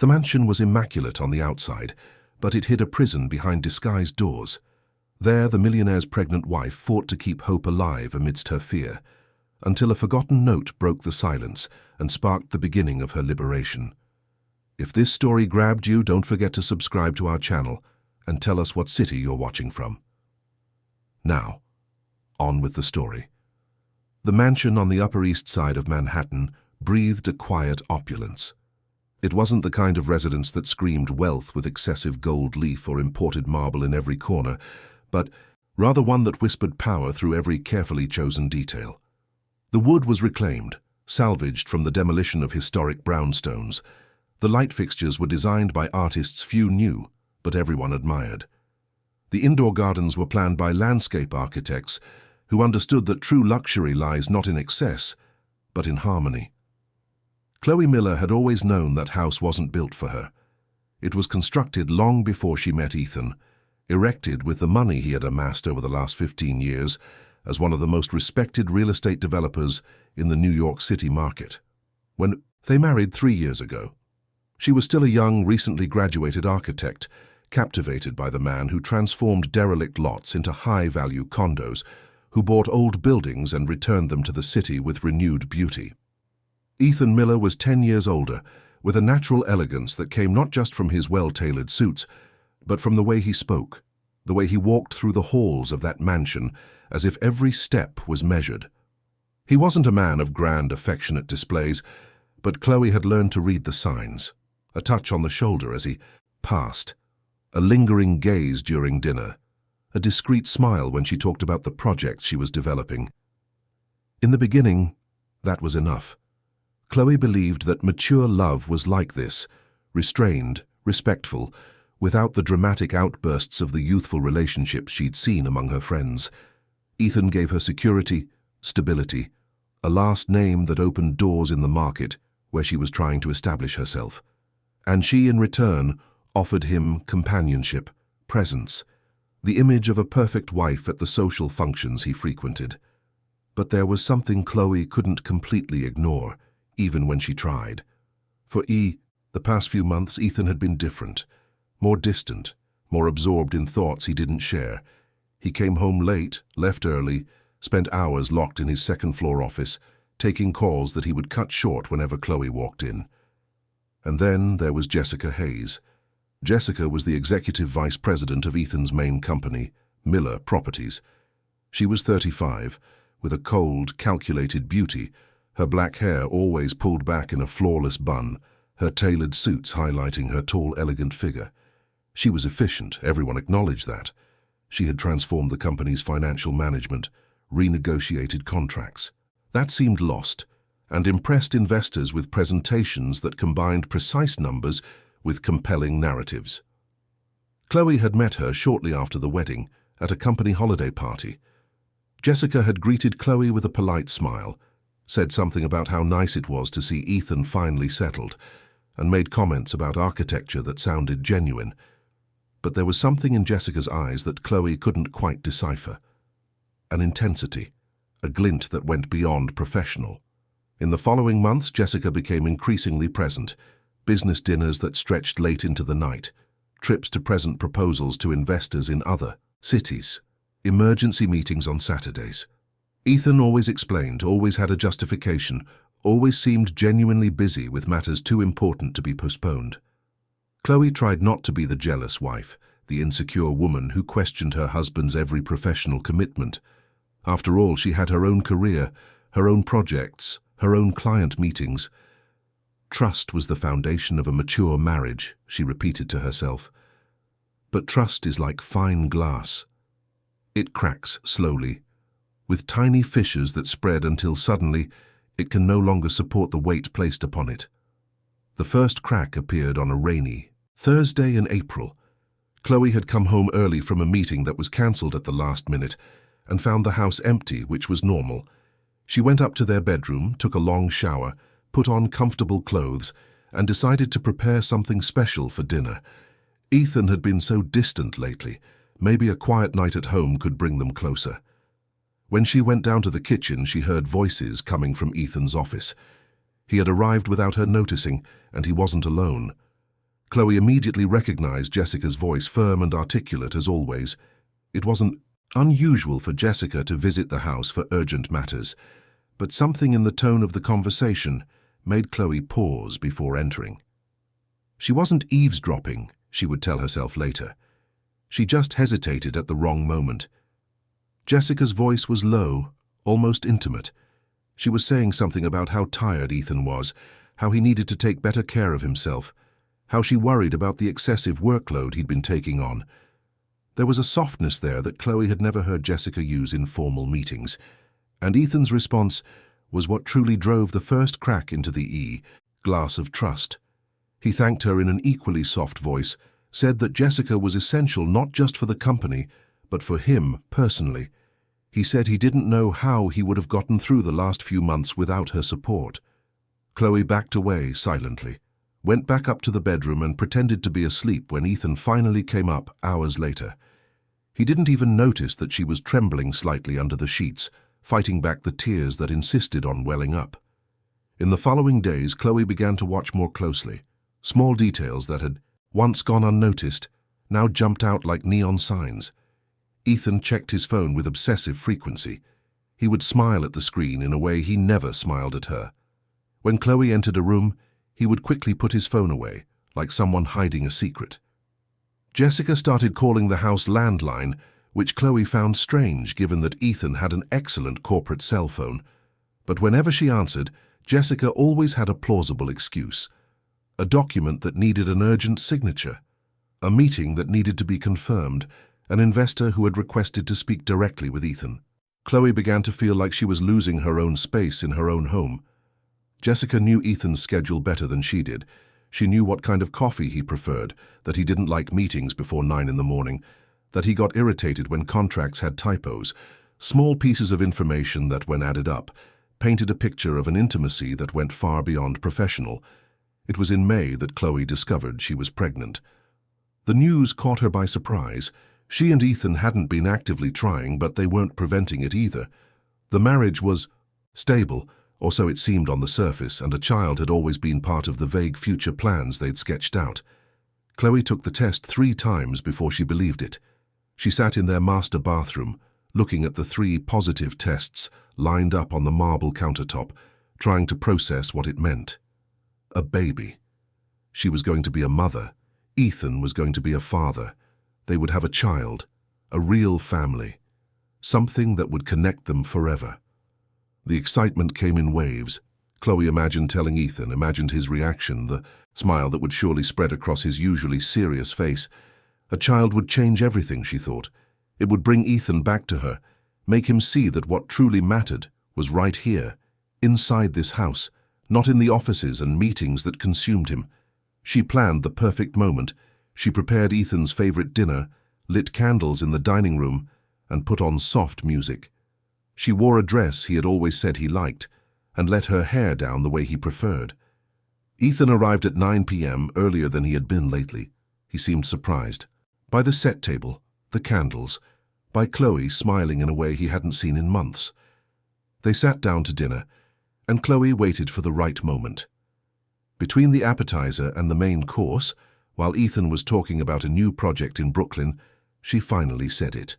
The mansion was immaculate on the outside, but it hid a prison behind disguised doors. There, the millionaire's pregnant wife fought to keep hope alive amidst her fear, until a forgotten note broke the silence and sparked the beginning of her liberation. If this story grabbed you, don't forget to subscribe to our channel and tell us what city you're watching from. Now, on with the story. The mansion on the Upper East Side of Manhattan breathed a quiet opulence. It wasn't the kind of residence that screamed wealth with excessive gold leaf or imported marble in every corner, but rather one that whispered power through every carefully chosen detail. The wood was reclaimed, salvaged from the demolition of historic brownstones. The light fixtures were designed by artists few knew, but everyone admired. The indoor gardens were planned by landscape architects who understood that true luxury lies not in excess, but in harmony. Chloe Miller had always known that house wasn't built for her. It was constructed long before she met Ethan, erected with the money he had amassed over the last 15 years as one of the most respected real estate developers in the New York City market. When they married 3 years ago, she was still a young, recently graduated architect, captivated by the man who transformed derelict lots into high-value condos, who bought old buildings and returned them to the city with renewed beauty. Ethan Miller was 10 years older, with a natural elegance that came not just from his well-tailored suits, but from the way he spoke, the way he walked through the halls of that mansion as if every step was measured. He wasn't a man of grand, affectionate displays, but Chloe had learned to read the signs. A touch on the shoulder as he passed, a lingering gaze during dinner, a discreet smile when she talked about the project she was developing. In the beginning, that was enough. Chloe believed that mature love was like this, restrained, respectful, without the dramatic outbursts of the youthful relationships she'd seen among her friends. Ethan gave her security, stability, a last name that opened doors in the market where she was trying to establish herself. And she, in return, offered him companionship, presence, the image of a perfect wife at the social functions he frequented. But there was something Chloe couldn't completely ignore, even when she tried. For the past few months, Ethan had been different, more distant, more absorbed in thoughts he didn't share. He came home late, left early, spent hours locked in his second-floor office, taking calls that he would cut short whenever Chloe walked in. And then there was Jessica Hayes. Jessica was the executive vice president of Ethan's main company, Miller Properties. She was 35, with a cold, calculated beauty, her black hair always pulled back in a flawless bun, her tailored suits highlighting her tall, elegant figure. She was efficient, everyone acknowledged that. She had transformed the company's financial management, renegotiated contracts. That seemed lost, and impressed investors with presentations that combined precise numbers with compelling narratives. Chloe had met her shortly after the wedding at a company holiday party. Jessica had greeted Chloe with a polite smile, said something about how nice it was to see Ethan finally settled, and made comments about architecture that sounded genuine. But there was something in Jessica's eyes that Chloe couldn't quite decipher. An intensity, a glint that went beyond professional. In the following months, Jessica became increasingly present. Business dinners that stretched late into the night, trips to present proposals to investors in other cities, emergency meetings on Saturdays. Ethan always explained, always had a justification, always seemed genuinely busy with matters too important to be postponed. Chloe tried not to be the jealous wife, the insecure woman who questioned her husband's every professional commitment. After all, she had her own career, her own projects, her own client meetings. Trust was the foundation of a mature marriage, she repeated to herself. But trust is like fine glass. It cracks slowly, with tiny fissures that spread until suddenly it can no longer support the weight placed upon it. The first crack appeared on a rainy Thursday in April. Chloe had come home early from a meeting that was cancelled at the last minute and found the house empty, which was normal. She went up to their bedroom, took a long shower, put on comfortable clothes, and decided to prepare something special for dinner. Ethan had been so distant lately, maybe a quiet night at home could bring them closer. When she went down to the kitchen, she heard voices coming from Ethan's office. He had arrived without her noticing, and he wasn't alone. Chloe immediately recognized Jessica's voice, firm and articulate as always. It wasn't unusual for Jessica to visit the house for urgent matters, but something in the tone of the conversation made Chloe pause before entering. She wasn't eavesdropping, she would tell herself later. She just hesitated at the wrong moment. Jessica's voice was low, almost intimate. She was saying something about how tired Ethan was, how he needed to take better care of himself, how she worried about the excessive workload he'd been taking on. There was a softness there that Chloe had never heard Jessica use in formal meetings, and Ethan's response was what truly drove the first crack into the glass of trust. He thanked her in an equally soft voice, said that Jessica was essential not just for the company, but for him personally. He said he didn't know how he would have gotten through the last few months without her support. Chloe backed away silently, went back up to the bedroom and pretended to be asleep when Ethan finally came up hours later. He didn't even notice that she was trembling slightly under the sheets, fighting back the tears that insisted on welling up. In the following days, Chloe began to watch more closely. Small details that had once gone unnoticed now jumped out like neon signs. Ethan checked his phone with obsessive frequency. He would smile at the screen in a way he never smiled at her. When Chloe entered a room, he would quickly put his phone away, like someone hiding a secret. Jessica started calling the house landline, which Chloe found strange given that Ethan had an excellent corporate cell phone. But whenever she answered, Jessica always had a plausible excuse. A document that needed an urgent signature, a meeting that needed to be confirmed, an investor who had requested to speak directly with Ethan. Chloe began to feel like she was losing her own space in her own home. Jessica knew Ethan's schedule better than she did. She knew what kind of coffee he preferred, that he didn't like meetings before 9 in the morning, that he got irritated when contracts had typos. Small pieces of information that, when added up, painted a picture of an intimacy that went far beyond professional. It was in May that Chloe discovered she was pregnant. The news caught her by surprise. She and Ethan hadn't been actively trying, but they weren't preventing it either. The marriage was stable, or so it seemed on the surface, and a child had always been part of the vague future plans they'd sketched out. Chloe took the test 3 times before she believed it. She sat in their master bathroom, looking at the 3 positive tests lined up on the marble countertop, trying to process what it meant. A baby. She was going to be a mother. Ethan was going to be a father. They would have a child, a real family, something that would connect them forever. The excitement came in waves. Chloe imagined telling Ethan, imagined his reaction, the smile that would surely spread across his usually serious face. A child would change everything, she thought. It would bring Ethan back to her, make him see that what truly mattered was right here, inside this house, not in the offices and meetings that consumed him. She planned the perfect moment. She prepared Ethan's favorite dinner, lit candles in the dining room, and put on soft music. She wore a dress he had always said he liked, and let her hair down the way he preferred. Ethan arrived at 9 p.m., earlier than he had been lately. He seemed surprised. By the set table, the candles, by Chloe smiling in a way he hadn't seen in months. They sat down to dinner, and Chloe waited for the right moment. Between the appetizer and the main course, while Ethan was talking about a new project in Brooklyn, she finally said it.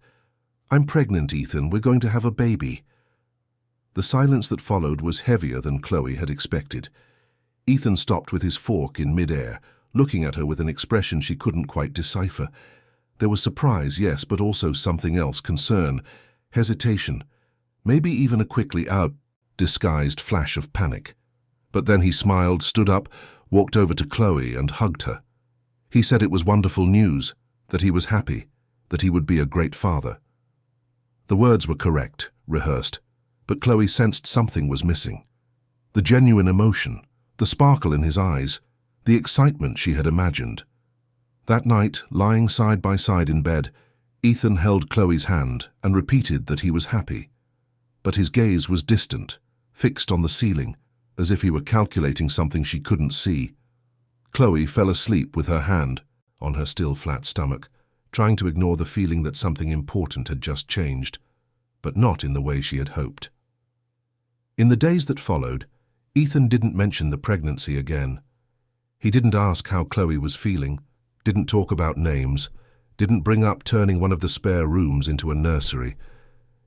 "I'm pregnant, Ethan. We're going to have a baby." The silence that followed was heavier than Chloe had expected. Ethan stopped with his fork in mid-air, looking at her with an expression she couldn't quite decipher. There was surprise, yes, but also something else, concern, hesitation, maybe even a quickly disguised flash of panic. But then he smiled, stood up, walked over to Chloe and hugged her. He said it was wonderful news, that he was happy, that he would be a great father. The words were correct, rehearsed, but Chloe sensed something was missing. The genuine emotion, the sparkle in his eyes, the excitement she had imagined. That night, lying side by side in bed, Ethan held Chloe's hand and repeated that he was happy. But his gaze was distant, fixed on the ceiling, as if he were calculating something she couldn't see. Chloe fell asleep with her hand on her still flat stomach, trying to ignore the feeling that something important had just changed, but not in the way she had hoped. In the days that followed, Ethan didn't mention the pregnancy again. He didn't ask how Chloe was feeling, didn't talk about names, didn't bring up turning one of the spare rooms into a nursery.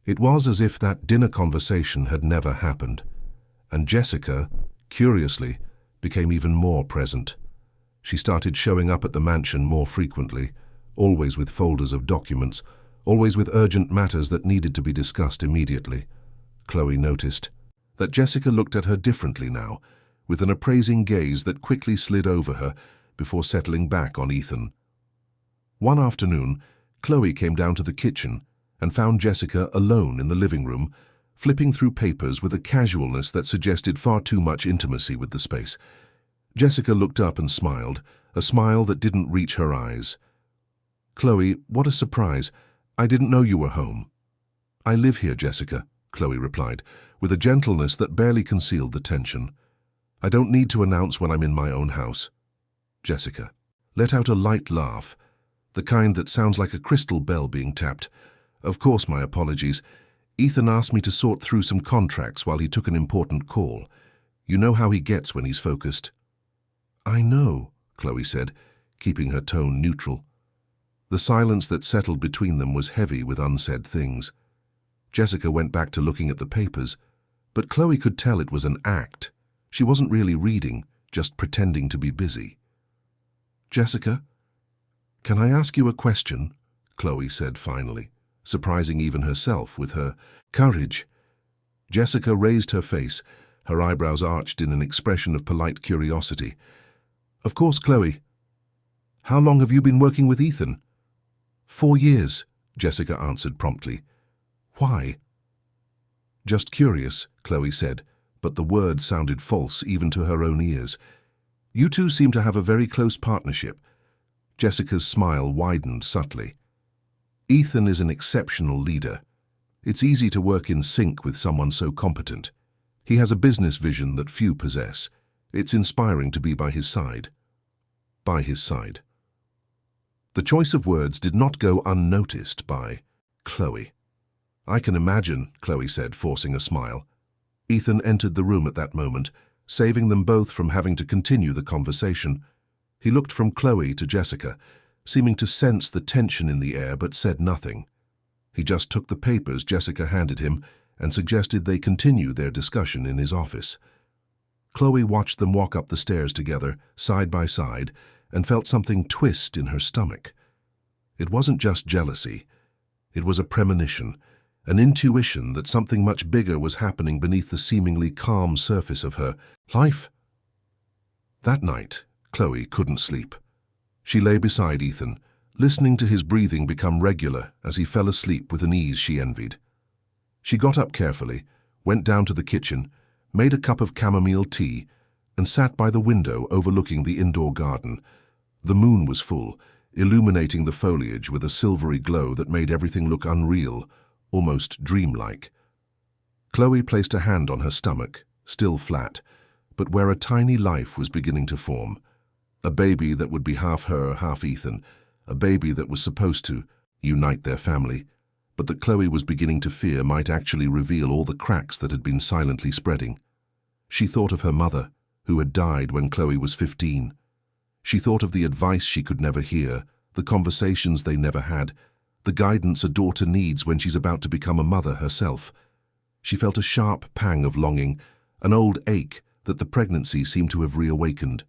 It was as if that dinner conversation had never happened. And Jessica, curiously, became even more present. She started showing up at the mansion more frequently, always with folders of documents, always with urgent matters that needed to be discussed immediately. Chloe noticed that Jessica looked at her differently now, with an appraising gaze that quickly slid over her before settling back on Ethan. One afternoon, Chloe came down to the kitchen and found Jessica alone in the living room, flipping through papers with a casualness that suggested far too much intimacy with the space. Jessica looked up and smiled, a smile that didn't reach her eyes. "Chloe, what a surprise. I didn't know you were home." "I live here, Jessica," Chloe replied, with a gentleness that barely concealed the tension. "I don't need to announce when I'm in my own house." Jessica let out a light laugh, the kind that sounds like a crystal bell being tapped. "Of course, my apologies. Ethan asked me to sort through some contracts while he took an important call. You know how he gets when he's focused." "I know," Chloe said, keeping her tone neutral. The silence that settled between them was heavy with unsaid things. Jessica went back to looking at the papers, but Chloe could tell it was an act. She wasn't really reading, just pretending to be busy. "Jessica, can I ask you a question?" Chloe said finally, surprising even herself with her courage. Jessica raised her face, her eyebrows arched in an expression of polite curiosity. "Of course, Chloe. How long have you been working with Ethan?" 4 years, Jessica answered promptly. "Why?" "Just curious," Chloe said, but the word sounded false even to her own ears. "You two seem to have a very close partnership." Jessica's smile widened subtly. "Ethan is an exceptional leader. It's easy to work in sync with someone so competent. He has a business vision that few possess. It's inspiring to be by his side." By his side. The choice of words did not go unnoticed by Chloe. "I can imagine," Chloe said, forcing a smile. Ethan entered the room at that moment, saving them both from having to continue the conversation. He looked from Chloe to Jessica, seeming to sense the tension in the air but said nothing. He just took the papers Jessica handed him and suggested they continue their discussion in his office. Chloe watched them walk up the stairs together, side by side, and felt something twist in her stomach. It wasn't just jealousy. It was a premonition, an intuition that something much bigger was happening beneath the seemingly calm surface of her life. That night, Chloe couldn't sleep. She lay beside Ethan, listening to his breathing become regular as he fell asleep with an ease she envied. She got up carefully, went down to the kitchen, made a cup of chamomile tea, and sat by the window overlooking the indoor garden. The moon was full, illuminating the foliage with a silvery glow that made everything look unreal, almost dreamlike. Chloe placed a hand on her stomach, still flat, but where a tiny life was beginning to form. A baby that would be half her, half Ethan, a baby that was supposed to unite their family, but that Chloe was beginning to fear might actually reveal all the cracks that had been silently spreading. She thought of her mother, who had died when Chloe was 15. She thought of the advice she could never hear, the conversations they never had, the guidance a daughter needs when she's about to become a mother herself. She felt a sharp pang of longing, an old ache that the pregnancy seemed to have reawakened.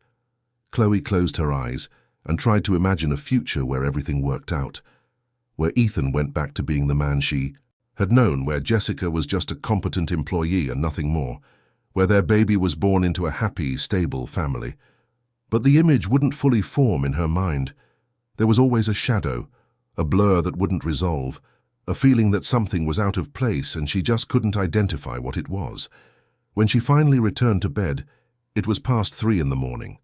Chloe closed her eyes and tried to imagine a future where everything worked out, where Ethan went back to being the man she had known, where Jessica was just a competent employee and nothing more, where their baby was born into a happy, stable family. But the image wouldn't fully form in her mind. There was always a shadow, a blur that wouldn't resolve, a feeling that something was out of place and she just couldn't identify what it was. When she finally returned to bed, it was past 3 in the morning.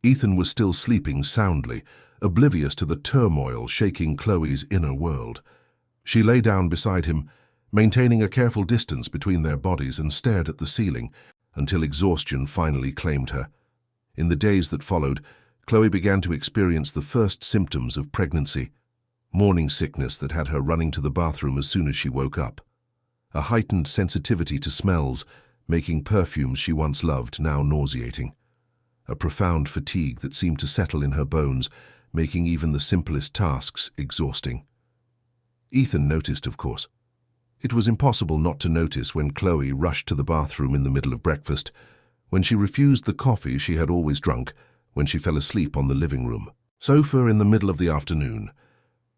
Ethan was still sleeping soundly, oblivious to the turmoil shaking Chloe's inner world. She lay down beside him, maintaining a careful distance between their bodies, and stared at the ceiling until exhaustion finally claimed her. In the days that followed, Chloe began to experience the first symptoms of pregnancy, morning sickness that had her running to the bathroom as soon as she woke up, a heightened sensitivity to smells, making perfumes she once loved now nauseating, a profound fatigue that seemed to settle in her bones, making even the simplest tasks exhausting. Ethan noticed, of course. It was impossible not to notice when Chloe rushed to the bathroom in the middle of breakfast, when she refused the coffee she had always drunk, when she fell asleep on the living room sofa in the middle of the afternoon.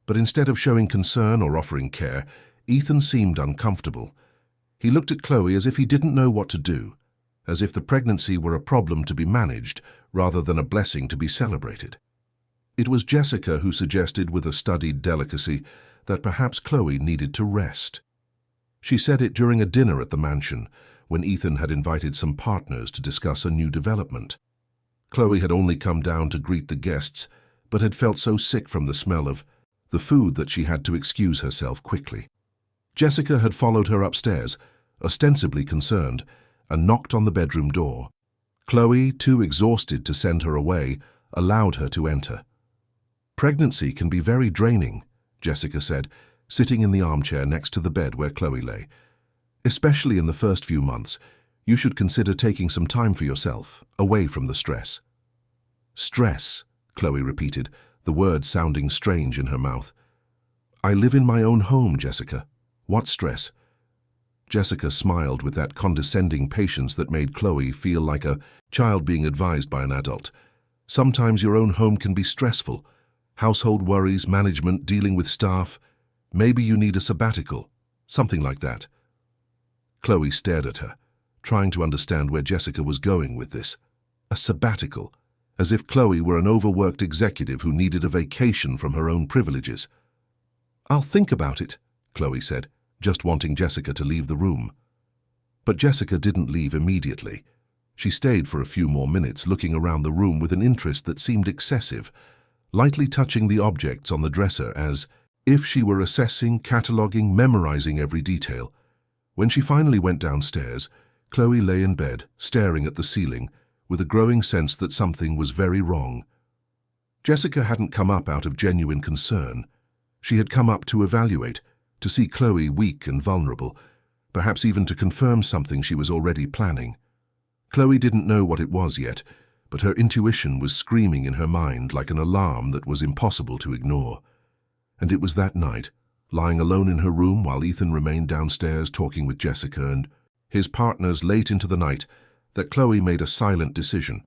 But instead of showing concern or offering care, Ethan seemed uncomfortable. He looked at Chloe as if he didn't know what to do, as if the pregnancy were a problem to be managed rather than a blessing to be celebrated. It was Jessica who suggested with a studied delicacy that perhaps Chloe needed to rest. She said it during a dinner at the mansion, when Ethan had invited some partners to discuss a new development. Chloe had only come down to greet the guests, but had felt so sick from the smell of the food that she had to excuse herself quickly. Jessica had followed her upstairs, ostensibly concerned, and knocked on the bedroom door. Chloe, too exhausted to send her away, allowed her to enter. "Pregnancy can be very draining," Jessica said, sitting in the armchair next to the bed where Chloe lay. "Especially in the first few months, you should consider taking some time for yourself, away from the stress." "Stress," Chloe repeated, the word sounding strange in her mouth. "I live in my own home, Jessica. What stress?" Jessica smiled with that condescending patience that made Chloe feel like a child being advised by an adult. "Sometimes your own home can be stressful. Household worries, management, dealing with staff. Maybe you need a sabbatical, something like that." Chloe stared at her, trying to understand where Jessica was going with this. A sabbatical, as if Chloe were an overworked executive who needed a vacation from her own privileges. "I'll think about it," Chloe said, just wanting Jessica to leave the room. But Jessica didn't leave immediately. She stayed for a few more minutes, looking around the room with an interest that seemed excessive, lightly touching the objects on the dresser as if she were assessing, cataloguing, memorizing every detail. When she finally went downstairs, Chloe lay in bed, staring at the ceiling, with a growing sense that something was very wrong. Jessica hadn't come up out of genuine concern. She had come up to evaluate, to see Chloe weak and vulnerable, perhaps even to confirm something she was already planning. Chloe didn't know what it was yet, but her intuition was screaming in her mind like an alarm that was impossible to ignore. And it was that night, lying alone in her room while Ethan remained downstairs talking with Jessica and his partners late into the night, that Chloe made a silent decision.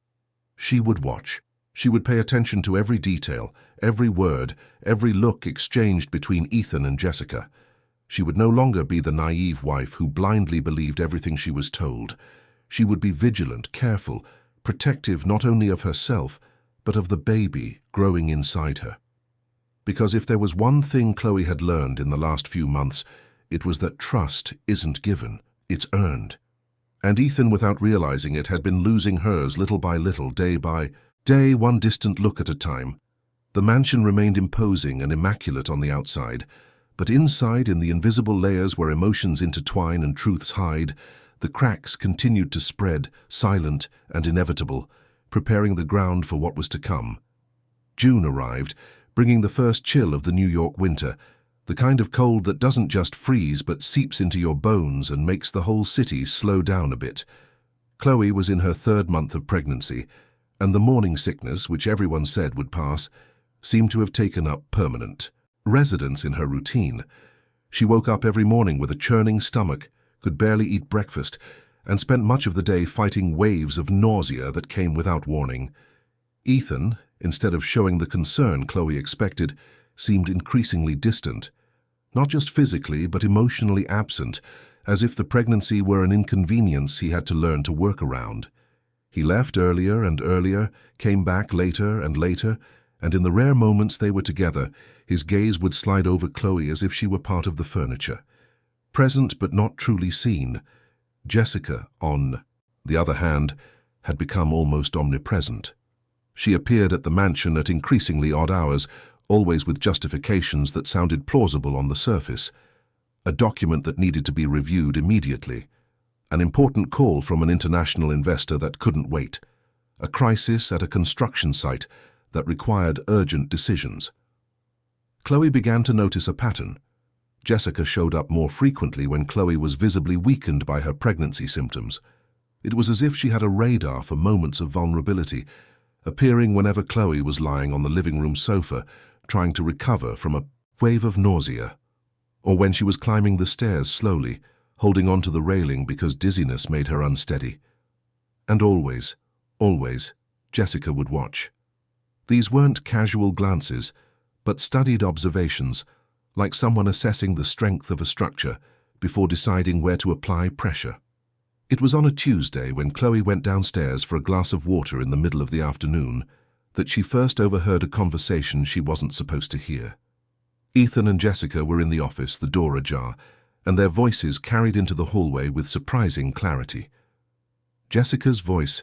She would watch. She would pay attention to every detail, every word, every look exchanged between Ethan and Jessica. She would no longer be the naive wife who blindly believed everything she was told. She would be vigilant, careful, protective not only of herself, but of the baby growing inside her. Because if there was one thing Chloe had learned in the last few months, it was that trust isn't given, it's earned. And Ethan, without realizing it, had been losing hers little by little, day by day, one distant look at a time. The mansion remained imposing and immaculate on the outside, but inside, in the invisible layers where emotions intertwine and truths hide, the cracks continued to spread, silent and inevitable, preparing the ground for what was to come. June arrived, bringing the first chill of the New York winter, the kind of cold that doesn't just freeze but seeps into your bones and makes the whole city slow down a bit. Chloe was in her 3rd month of pregnancy, and the morning sickness, which everyone said would pass, seemed to have taken up permanent residence in her routine. She woke up every morning with a churning stomach, could barely eat breakfast, and spent much of the day fighting waves of nausea that came without warning. Ethan, instead of showing the concern Chloe expected, seemed increasingly distant, not just physically but emotionally absent, as if the pregnancy were an inconvenience he had to learn to work around. He left earlier and earlier, came back later and later, and in the rare moments they were together, his gaze would slide over Chloe as if she were part of the furniture. Present but not truly seen. Jessica, on the other hand, had become almost omnipresent. She appeared at the mansion at increasingly odd hours, always with justifications that sounded plausible on the surface. A document that needed to be reviewed immediately. An important call from an international investor that couldn't wait. A crisis at a construction site that required urgent decisions. Chloe began to notice a pattern. Jessica showed up more frequently when Chloe was visibly weakened by her pregnancy symptoms. It was as if she had a radar for moments of vulnerability, appearing whenever Chloe was lying on the living room sofa, trying to recover from a wave of nausea, or when she was climbing the stairs slowly, holding onto the railing because dizziness made her unsteady. And always, Jessica would watch. These weren't casual glances, but studied observations, like someone assessing the strength of a structure before deciding where to apply pressure. It was on a Tuesday, when Chloe went downstairs for a glass of water in the middle of the afternoon, that she first overheard a conversation she wasn't supposed to hear. Ethan and Jessica were in the office, the door ajar, and their voices carried into the hallway with surprising clarity. Jessica's voice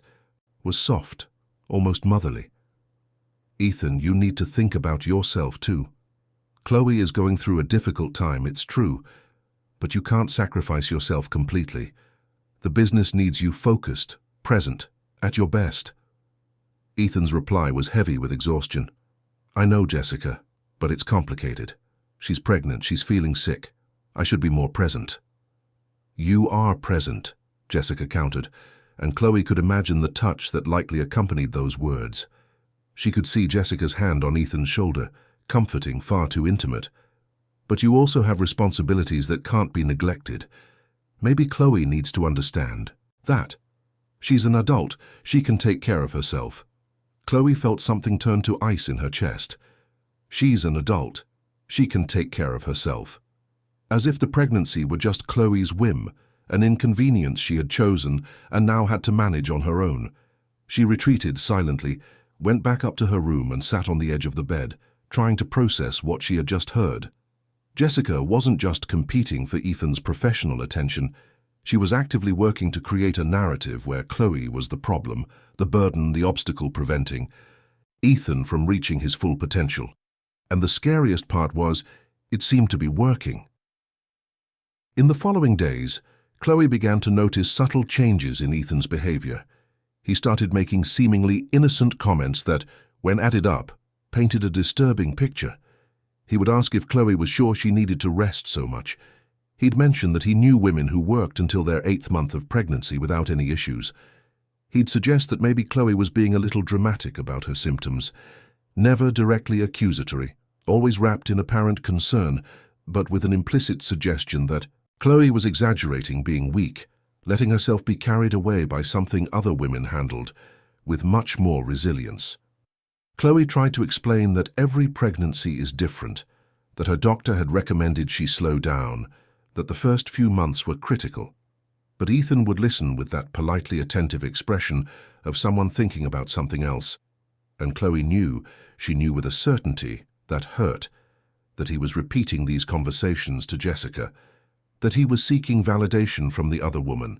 was soft, almost motherly. "Ethan, you need to think about yourself too. Chloe is going through a difficult time, it's true, but you can't sacrifice yourself completely. The business needs you focused, present, at your best." Ethan's reply was heavy with exhaustion. "I know, Jessica, but it's complicated. She's pregnant, she's feeling sick. I should be more present." "You are present," Jessica countered, and Chloe could imagine the touch that likely accompanied those words. She could see Jessica's hand on Ethan's shoulder, comforting, far too intimate. "But you also have responsibilities that can't be neglected. Maybe Chloe needs to understand that. She's an adult, she can take care of herself." Chloe felt something turn to ice in her chest. She's an adult, she can take care of herself. As if the pregnancy were just Chloe's whim, an inconvenience she had chosen and now had to manage on her own. She retreated silently, went back up to her room and sat on the edge of the bed, trying to process what she had just heard. Jessica wasn't just competing for Ethan's professional attention. She was actively working to create a narrative where Chloe was the problem, the burden, the obstacle preventing Ethan from reaching his full potential. And the scariest part was, it seemed to be working. In the following days, Chloe began to notice subtle changes in Ethan's behavior. He started making seemingly innocent comments that, when added up, painted a disturbing picture. He would ask if Chloe was sure she needed to rest so much. He'd mention that he knew women who worked until their 8th month of pregnancy without any issues. He'd suggest that maybe Chloe was being a little dramatic about her symptoms. Never directly accusatory, always wrapped in apparent concern, but with an implicit suggestion that Chloe was exaggerating being weak, letting herself be carried away by something other women handled with much more resilience. Chloe tried to explain that every pregnancy is different, that her doctor had recommended she slow down, that the first few months were critical. But Ethan would listen with that politely attentive expression of someone thinking about something else. And Chloe knew, she knew with a certainty, that hurt, that he was repeating these conversations to Jessica, that he was seeking validation from the other woman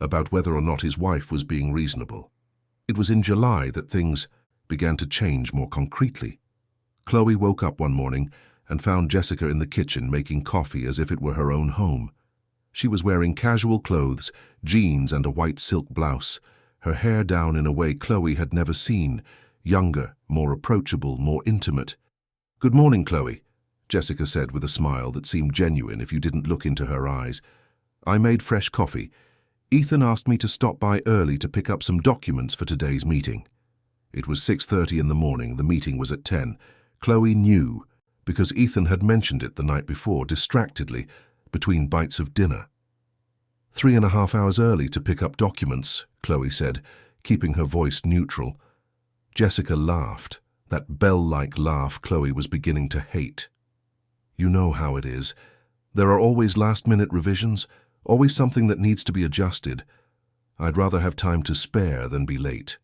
about whether or not his wife was being reasonable. It was in July that things began to change more concretely. Chloe woke up one morning and found Jessica in the kitchen making coffee as if it were her own home. She was wearing casual clothes, jeans and a white silk blouse, her hair down in a way Chloe had never seen, younger, more approachable, more intimate. "Good morning, Chloe," Jessica said with a smile that seemed genuine if you didn't look into her eyes. "I made fresh coffee. Ethan asked me to stop by early to pick up some documents for today's meeting." It was 6:30 in the morning, the meeting was at 10. Chloe knew, because Ethan had mentioned it the night before, distractedly, between bites of dinner. 3.5 hours early to pick up documents, Chloe said, keeping her voice neutral. Jessica laughed, that bell-like laugh Chloe was beginning to hate. "You know how it is. There are always last-minute revisions, always something that needs to be adjusted. I'd rather have time to spare than be late."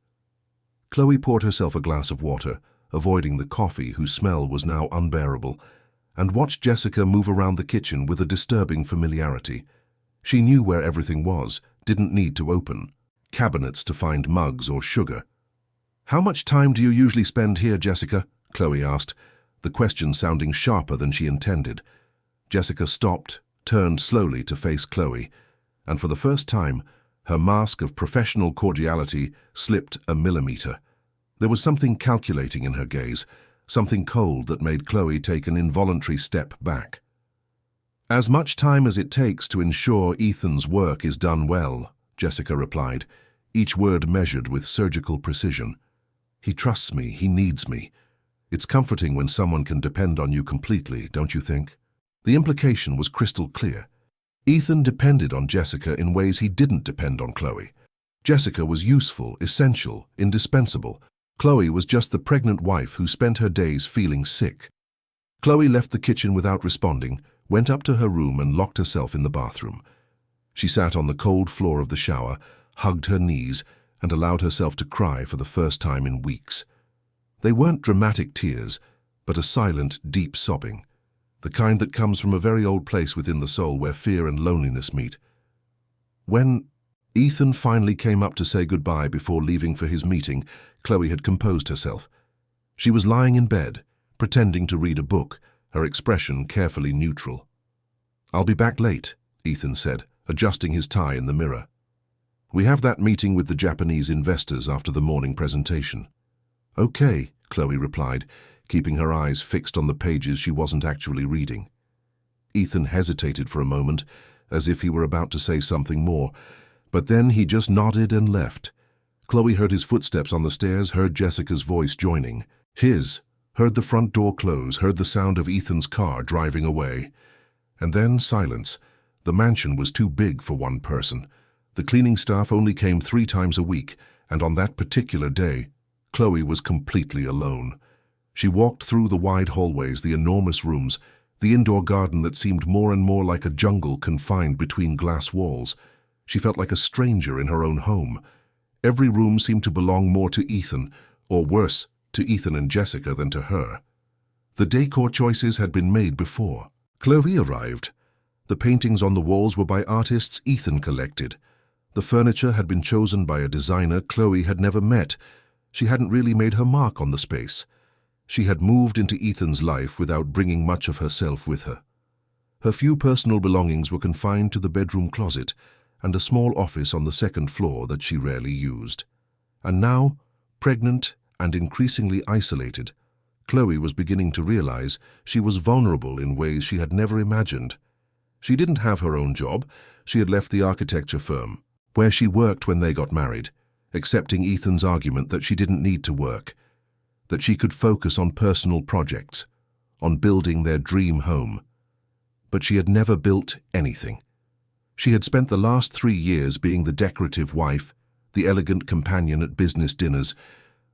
Chloe poured herself a glass of water, avoiding the coffee whose smell was now unbearable, and watched Jessica move around the kitchen with a disturbing familiarity. She knew where everything was, didn't need to open cabinets to find mugs or sugar. "How much time do you usually spend here, Jessica?" Chloe asked, the question sounding sharper than she intended. Jessica stopped, turned slowly to face Chloe, and for the first time, her mask of professional cordiality slipped a millimeter. There was something calculating in her gaze, something cold that made Chloe take an involuntary step back. "As much time as it takes to ensure Ethan's work is done well," Jessica replied, each word measured with surgical precision. He trusts me, he needs me. It's comforting when someone can depend on you completely, don't you think? The implication was crystal clear. Ethan depended on Jessica in ways he didn't depend on Chloe. Jessica was useful, essential, indispensable. Chloe was just the pregnant wife who spent her days feeling sick. Chloe left the kitchen without responding, went up to her room and locked herself in the bathroom. She sat on the cold floor of the shower, hugged her knees, and allowed herself to cry for the first time in weeks. They weren't dramatic tears, but a silent, deep sobbing, the kind that comes from a very old place within the soul where fear and loneliness meet. When Ethan finally came up to say goodbye before leaving for his meeting, Chloe had composed herself. She was lying in bed, pretending to read a book, her expression carefully neutral. "I'll be back late," Ethan said, adjusting his tie in the mirror. "We have that meeting with the Japanese investors after the morning presentation." "Okay," Chloe replied, keeping her eyes fixed on the pages she wasn't actually reading. Ethan hesitated for a moment, as if he were about to say something more, but then he just nodded and left. Chloe heard his footsteps on the stairs, heard Jessica's voice joining. Heard the front door close, heard the sound of Ethan's car driving away. And then silence. The mansion was too big for one person. The cleaning staff only came 3 times a week, and on that particular day, Chloe was completely alone. She walked through the wide hallways, the enormous rooms, the indoor garden that seemed more and more like a jungle confined between glass walls. She felt like a stranger in her own home. Every room seemed to belong more to Ethan, or worse, to Ethan and Jessica than to her. The decor choices had been made before. Chloe arrived. The paintings on the walls were by artists Ethan collected. The furniture had been chosen by a designer Chloe had never met. She hadn't really made her mark on the space. She had moved into Ethan's life without bringing much of herself with her. Her few personal belongings were confined to the bedroom closet and a small office on the 2nd floor that she rarely used. And now, pregnant and increasingly isolated, Chloe was beginning to realize she was vulnerable in ways she had never imagined. She didn't have her own job. She had left the architecture firm, where she worked when they got married, accepting Ethan's argument that she didn't need to work, that she could focus on personal projects, on building their dream home. But she had never built anything. She had spent the last 3 years being the decorative wife, the elegant companion at business dinners,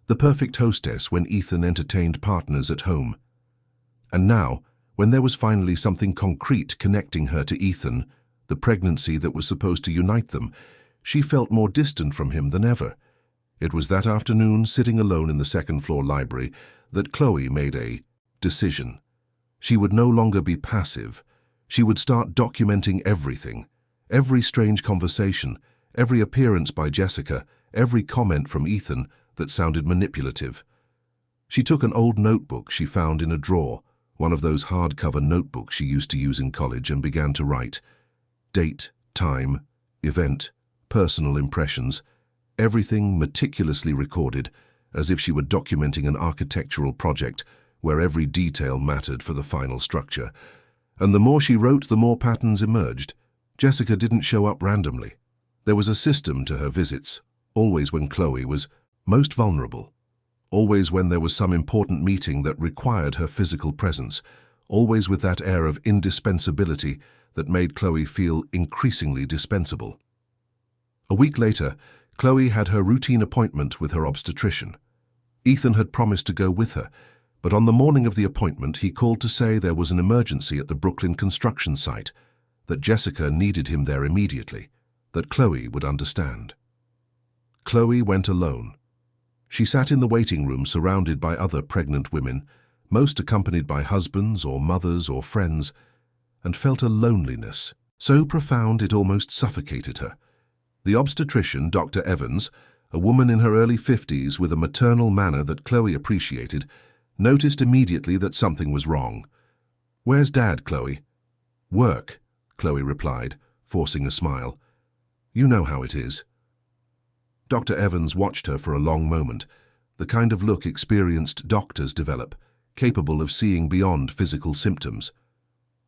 the perfect hostess when Ethan entertained partners at home. And now, when there was finally something concrete connecting her to Ethan, the pregnancy that was supposed to unite them, she felt more distant from him than ever. It was that afternoon, sitting alone in the 2nd floor library, that Chloe made a decision. She would no longer be passive. She would start documenting everything, every strange conversation, every appearance by Jessica, every comment from Ethan that sounded manipulative. She took an old notebook she found in a drawer, one of those hardcover notebooks she used to use in college, and began to write. Date, time, event, personal impressions, everything meticulously recorded, as if she were documenting an architectural project where every detail mattered for the final structure. And the more she wrote, the more patterns emerged. Jessica didn't show up randomly. There was a system to her visits, always when Chloe was most vulnerable, always when there was some important meeting that required her physical presence, always with that air of indispensability that made Chloe feel increasingly dispensable. A week later, Chloe had her routine appointment with her obstetrician. Ethan had promised to go with her, but on the morning of the appointment he called to say there was an emergency at the Brooklyn construction site, that Jessica needed him there immediately, that Chloe would understand. Chloe went alone. She sat in the waiting room surrounded by other pregnant women, most accompanied by husbands or mothers or friends, and felt a loneliness so profound it almost suffocated her. The obstetrician, Dr. Evans, a woman in her early 50s with a maternal manner that Chloe appreciated, noticed immediately that something was wrong. "Where's Dad, Chloe?" "Work," Chloe replied, forcing a smile. "You know how it is." Dr. Evans watched her for a long moment, the kind of look experienced doctors develop, capable of seeing beyond physical symptoms.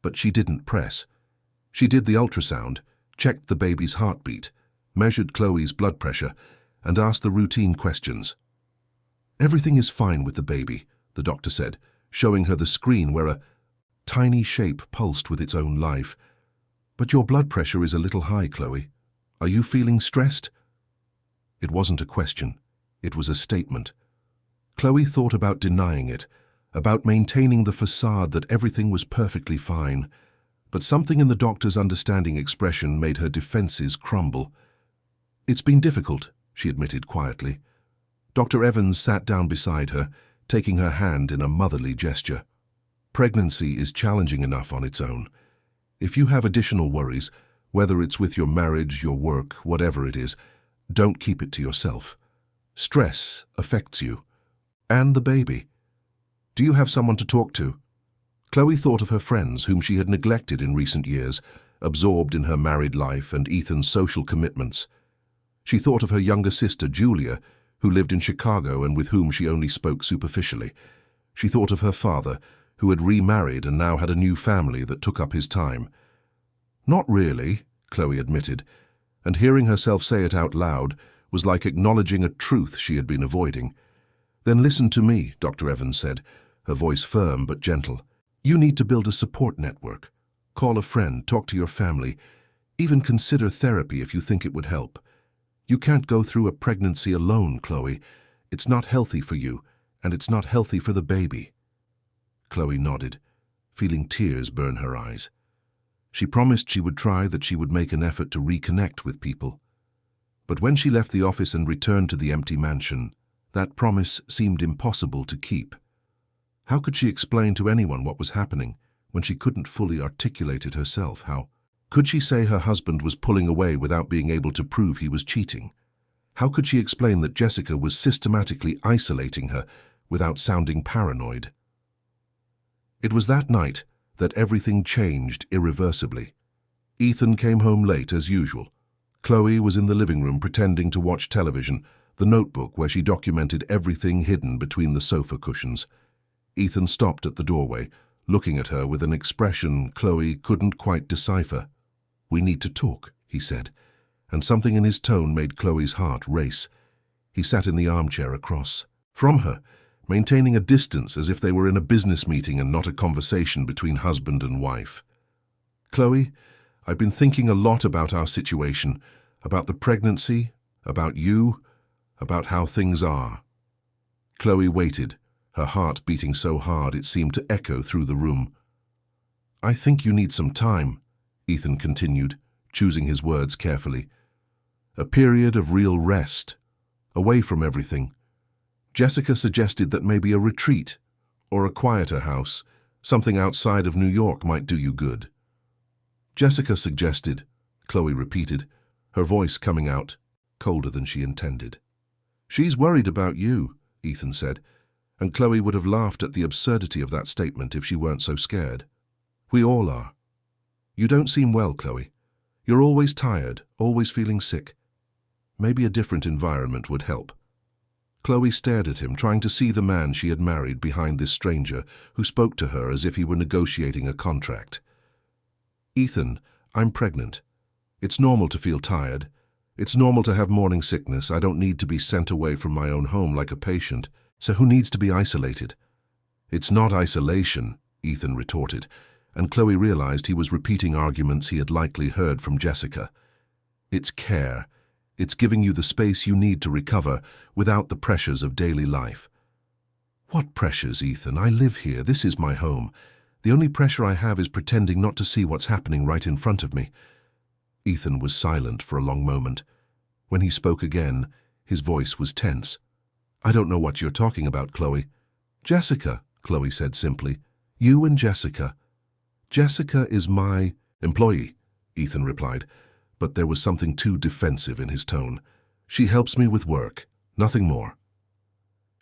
But she didn't press. She did the ultrasound, checked the baby's heartbeat, measured Chloe's blood pressure, and asked the routine questions. "Everything is fine with the baby," the doctor said, showing her the screen where a tiny shape pulsed with its own life. "But your blood pressure is a little high, Chloe. Are you feeling stressed?" It wasn't a question. It was a statement. Chloe thought about denying it, about maintaining the facade that everything was perfectly fine. But something in the doctor's understanding expression made her defenses crumble. "It's been difficult," she admitted quietly. Dr. Evans sat down beside her, taking her hand in a motherly gesture. "Pregnancy is challenging enough on its own. If you have additional worries, whether it's with your marriage, your work, whatever it is, don't keep it to yourself. Stress affects you. And the baby. Do you have someone to talk to?" Chloe thought of her friends whom she had neglected in recent years, absorbed in her married life and Ethan's social commitments. She thought of her younger sister, Julia, who lived in Chicago and with whom she only spoke superficially. She thought of her father, who had remarried and now had a new family that took up his time. "Not really," Chloe admitted, and hearing herself say it out loud was like acknowledging a truth she had been avoiding. "Then listen to me," Dr. Evans said, her voice firm but gentle. "You need to build a support network. Call a friend, talk to your family, even consider therapy if you think it would help. You can't go through a pregnancy alone, Chloe. It's not healthy for you, and it's not healthy for the baby." Chloe nodded, feeling tears burn her eyes. She promised she would try, that she would make an effort to reconnect with people. But when she left the office and returned to the empty mansion, that promise seemed impossible to keep. How could she explain to anyone what was happening when she couldn't fully articulate it herself? How could she say her husband was pulling away without being able to prove he was cheating? How could she explain that Jessica was systematically isolating her without sounding paranoid? It was that night that everything changed irreversibly. Ethan came home late as usual. Chloe was in the living room pretending to watch television, the notebook where she documented everything hidden between the sofa cushions. Ethan stopped at the doorway, looking at her with an expression Chloe couldn't quite decipher. "We need to talk," he said, and something in his tone made Chloe's heart race. He sat in the armchair across from her, maintaining a distance as if they were in a business meeting and not a conversation between husband and wife. "Chloe, I've been thinking a lot about our situation, about the pregnancy, about you, about how things are." Chloe waited, her heart beating so hard it seemed to echo through the room. "I think you need some time," Ethan continued, choosing his words carefully. "A period of real rest, away from everything. Jessica suggested that maybe a retreat, or a quieter house, something outside of New York might do you good." "Jessica suggested," Chloe repeated, her voice coming out, colder than she intended. "She's worried about you," Ethan said, and Chloe would have laughed at the absurdity of that statement if she weren't so scared. "We all are. You don't seem well, Chloe. You're always tired, always feeling sick. Maybe a different environment would help." Chloe stared at him, trying to see the man she had married behind this stranger who spoke to her as if he were negotiating a contract. "Ethan, I'm pregnant. It's normal to feel tired. It's normal to have morning sickness. I don't need to be sent away from my own home like a patient. So who needs to be isolated?" "It's not isolation," Ethan retorted, and Chloe realized he was repeating arguments he had likely heard from Jessica. "It's care. It's giving you the space you need to recover without the pressures of daily life." "What pressures, Ethan? I live here. This is my home. The only pressure I have is pretending not to see what's happening right in front of me." Ethan was silent for a long moment. When he spoke again, his voice was tense. "I don't know what you're talking about, Chloe." "Jessica," Chloe said simply. "You and Jessica." "Jessica is my employee," Ethan replied, but there was something too defensive in his tone. "She helps me with work, nothing more."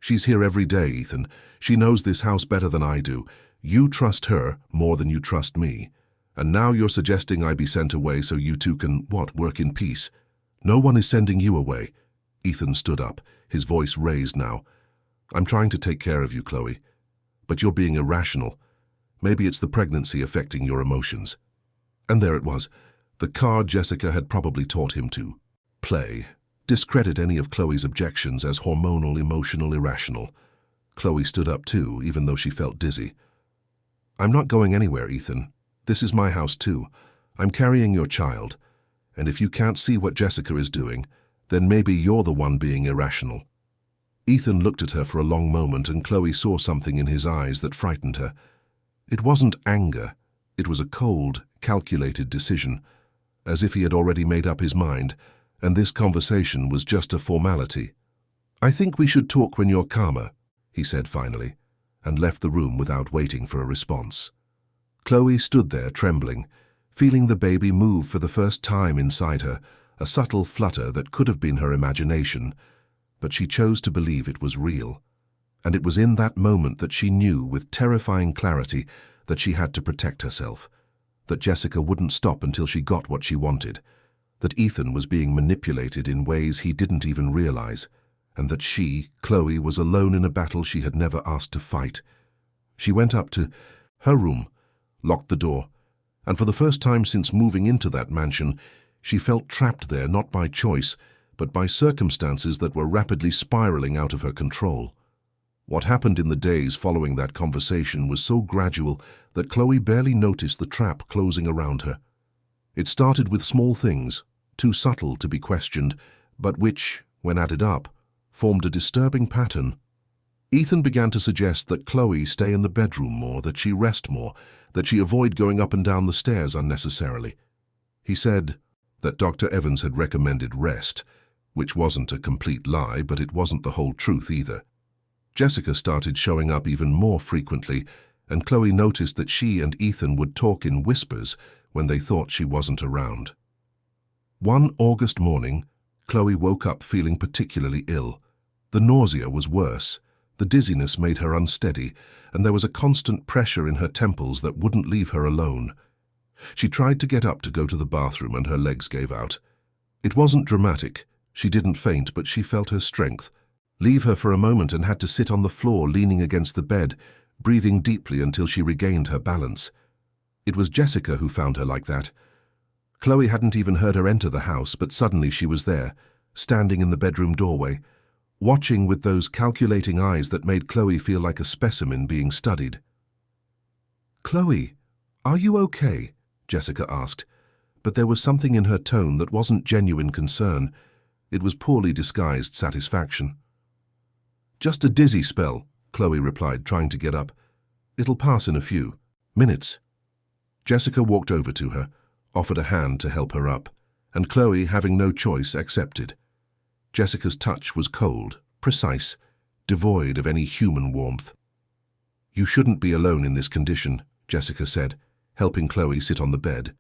"She's here every day, Ethan. She knows this house better than I do. You trust her more than you trust me. And now you're suggesting I be sent away so you two can, work in peace. No one is sending you away." Ethan stood up, his voice raised now. "I'm trying to take care of you, Chloe. But you're being irrational. Maybe it's the pregnancy affecting your emotions." And there it was, the card Jessica had probably taught him to. play, discredit any of Chloe's objections as hormonal, emotional, irrational. Chloe stood up too, even though she felt dizzy. "I'm not going anywhere, Ethan. This is my house too. I'm carrying your child. And if you can't see what Jessica is doing, then maybe you're the one being irrational." Ethan looked at her for a long moment, and Chloe saw something in his eyes that frightened her. It wasn't anger. It was a cold, calculated decision, as if he had already made up his mind, and this conversation was just a formality. "I think we should talk when you're calmer," he said finally, and left the room without waiting for a response. Chloe stood there trembling, feeling the baby move for the first time inside her, a subtle flutter that could have been her imagination, but she chose to believe it was real. And it was in that moment that she knew with terrifying clarity that she had to protect herself, that Jessica wouldn't stop until she got what she wanted, that Ethan was being manipulated in ways he didn't even realize, and that she, Chloe, was alone in a battle she had never asked to fight. She went up to her room, locked the door, and for the first time since moving into that mansion, she felt trapped there not by choice, but by circumstances that were rapidly spiraling out of her control. What happened in the days following that conversation was so gradual that Chloe barely noticed the trap closing around her. It started with small things, too subtle to be questioned, but which, when added up, formed a disturbing pattern. Ethan began to suggest that Chloe stay in the bedroom more, that she rest more, that she avoid going up and down the stairs unnecessarily. He said that Dr. Evans had recommended rest, which wasn't a complete lie, but it wasn't the whole truth either. Jessica started showing up even more frequently, and Chloe noticed that she and Ethan would talk in whispers when they thought she wasn't around. One August morning, Chloe woke up feeling particularly ill. The nausea was worse, the dizziness made her unsteady, and there was a constant pressure in her temples that wouldn't leave her alone. She tried to get up to go to the bathroom, and her legs gave out. It wasn't dramatic. She didn't faint, but she felt her strength leave her for a moment and had to sit on the floor leaning against the bed, breathing deeply until she regained her balance. It was Jessica who found her like that. Chloe hadn't even heard her enter the house, but suddenly she was there, standing in the bedroom doorway, watching with those calculating eyes that made Chloe feel like a specimen being studied. "Chloe, are you okay?" Jessica asked, but there was something in her tone that wasn't genuine concern. It was poorly disguised satisfaction. "Just a dizzy spell," Chloe replied, trying to get up. "It'll pass in a few minutes." Jessica walked over to her, offered a hand to help her up, and Chloe, having no choice, accepted. Jessica's touch was cold, precise, devoid of any human warmth. "You shouldn't be alone in this condition," Jessica said, helping Chloe sit on the bed.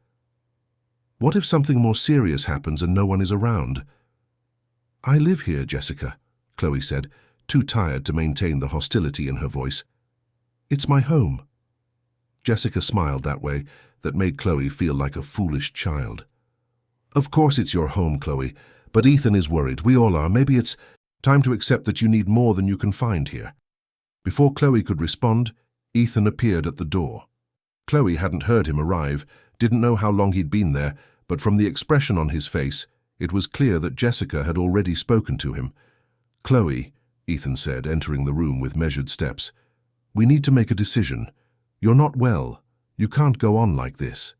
"What if something more serious happens and no one is around?" "I live here, Jessica," Chloe said, too tired to maintain the hostility in her voice. "It's my home." Jessica smiled that way that made Chloe feel like a foolish child. "Of course it's your home, Chloe, but Ethan is worried. We all are. Maybe it's time to accept that you need more than you can find here." Before Chloe could respond, Ethan appeared at the door. Chloe hadn't heard him arrive, didn't know how long he'd been there, but from the expression on his face, it was clear that Jessica had already spoken to him. "Chloe," Ethan said, entering the room with measured steps, "we need to make a decision. You're not well. You can't go on like this."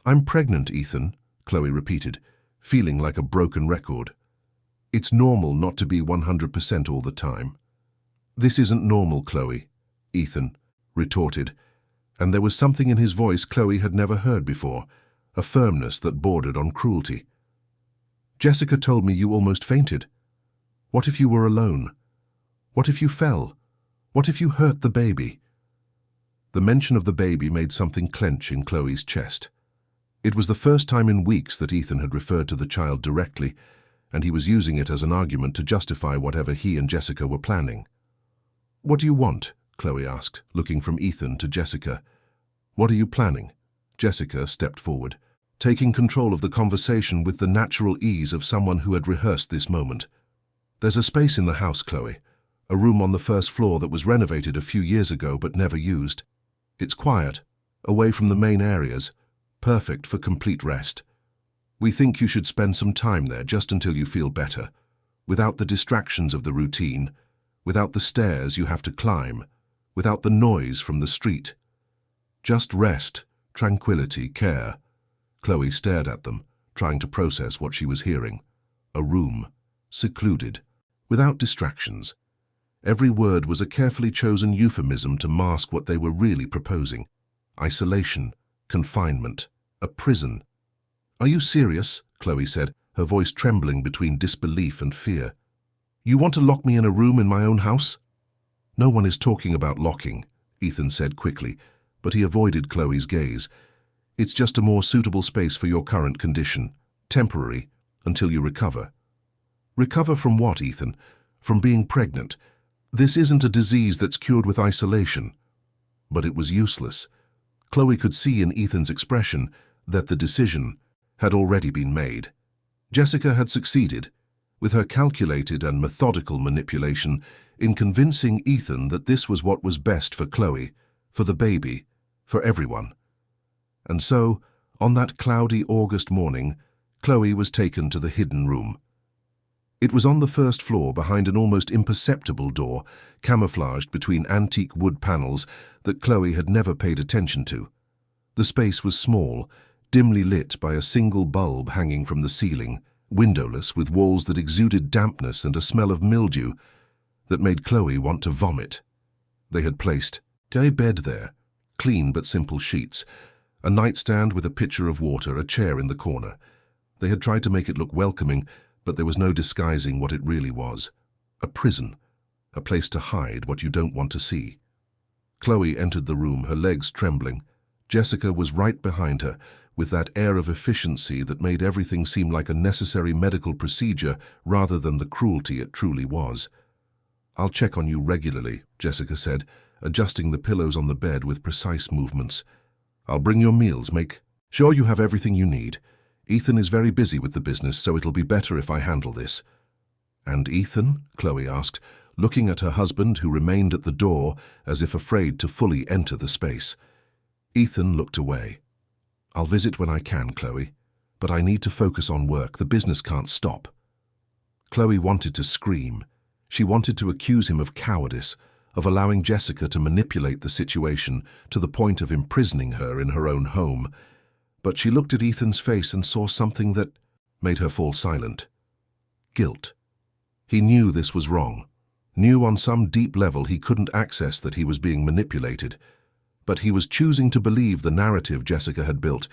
"I'm pregnant, Ethan," Chloe repeated, feeling like a broken record. "It's normal not to be 100% all the time." "This isn't normal, Chloe," Ethan retorted, and there was something in his voice Chloe had never heard before, a firmness that bordered on cruelty. "Jessica told me you almost fainted. What if you were alone? What if you fell? What if you hurt the baby?" The mention of the baby made something clench in Chloe's chest. It was the first time in weeks that Ethan had referred to the child directly, and he was using it as an argument to justify whatever he and Jessica were planning. "What do you want?" Chloe asked, looking from Ethan to Jessica. "What are you planning?" Jessica stepped forward, taking control of the conversation with the natural ease of someone who had rehearsed this moment. "There's a space in the house, Chloe, a room on the first floor that was renovated a few years ago but never used. It's quiet, away from the main areas, perfect for complete rest. We think you should spend some time there just until you feel better, without the distractions of the routine, without the stairs you have to climb, without the noise from the street. Just rest, tranquility, care. Chloe stared at them, trying to process what she was hearing. A room, secluded, without distractions. Every word was a carefully chosen euphemism to mask what they were really proposing. Isolation, confinement, a prison. "Are you serious?" Chloe said, her voice trembling between disbelief and fear. "You want to lock me in a room in my own house?" "No one is talking about locking," Ethan said quickly, but he avoided Chloe's gaze. "It's just a more suitable space for your current condition. Temporary, until you recover." "Recover from what, Ethan? From being pregnant? This isn't a disease that's cured with isolation." But it was useless. Chloe could see in Ethan's expression that the decision had already been made. Jessica had succeeded, with her calculated and methodical manipulation, in convincing Ethan that this was what was best for Chloe, for the baby, for everyone. And so, on that cloudy August morning, Chloe was taken to the hidden room. It was on the first floor behind an almost imperceptible door, camouflaged between antique wood panels that Chloe had never paid attention to. The space was small, dimly lit by a single bulb hanging from the ceiling, windowless with walls that exuded dampness and a smell of mildew that made Chloe want to vomit. They had placed a bed there, clean but simple sheets, a nightstand with a pitcher of water, a chair in the corner. They had tried to make it look welcoming, but there was no disguising what it really was. A prison, a place to hide what you don't want to see. Chloe entered the room, her legs trembling. Jessica was right behind her, with that air of efficiency that made everything seem like a necessary medical procedure rather than the cruelty it truly was. "I'll check on you regularly," Jessica said, adjusting the pillows on the bed with precise movements. "I'll bring your meals, make sure you have everything you need. Ethan is very busy with the business, so it'll be better if I handle this." "And Ethan?" Chloe asked, looking at her husband, who remained at the door as if afraid to fully enter the space. Ethan looked away. "I'll visit when I can, Chloe, but I need to focus on work. The business can't stop." Chloe wanted to scream. She wanted to accuse him of cowardice, of allowing Jessica to manipulate the situation to the point of imprisoning her in her own home. But she looked at Ethan's face and saw something that made her fall silent. Guilt. He knew this was wrong. Knew on some deep level he couldn't access that he was being manipulated. But he was choosing to believe the narrative Jessica had built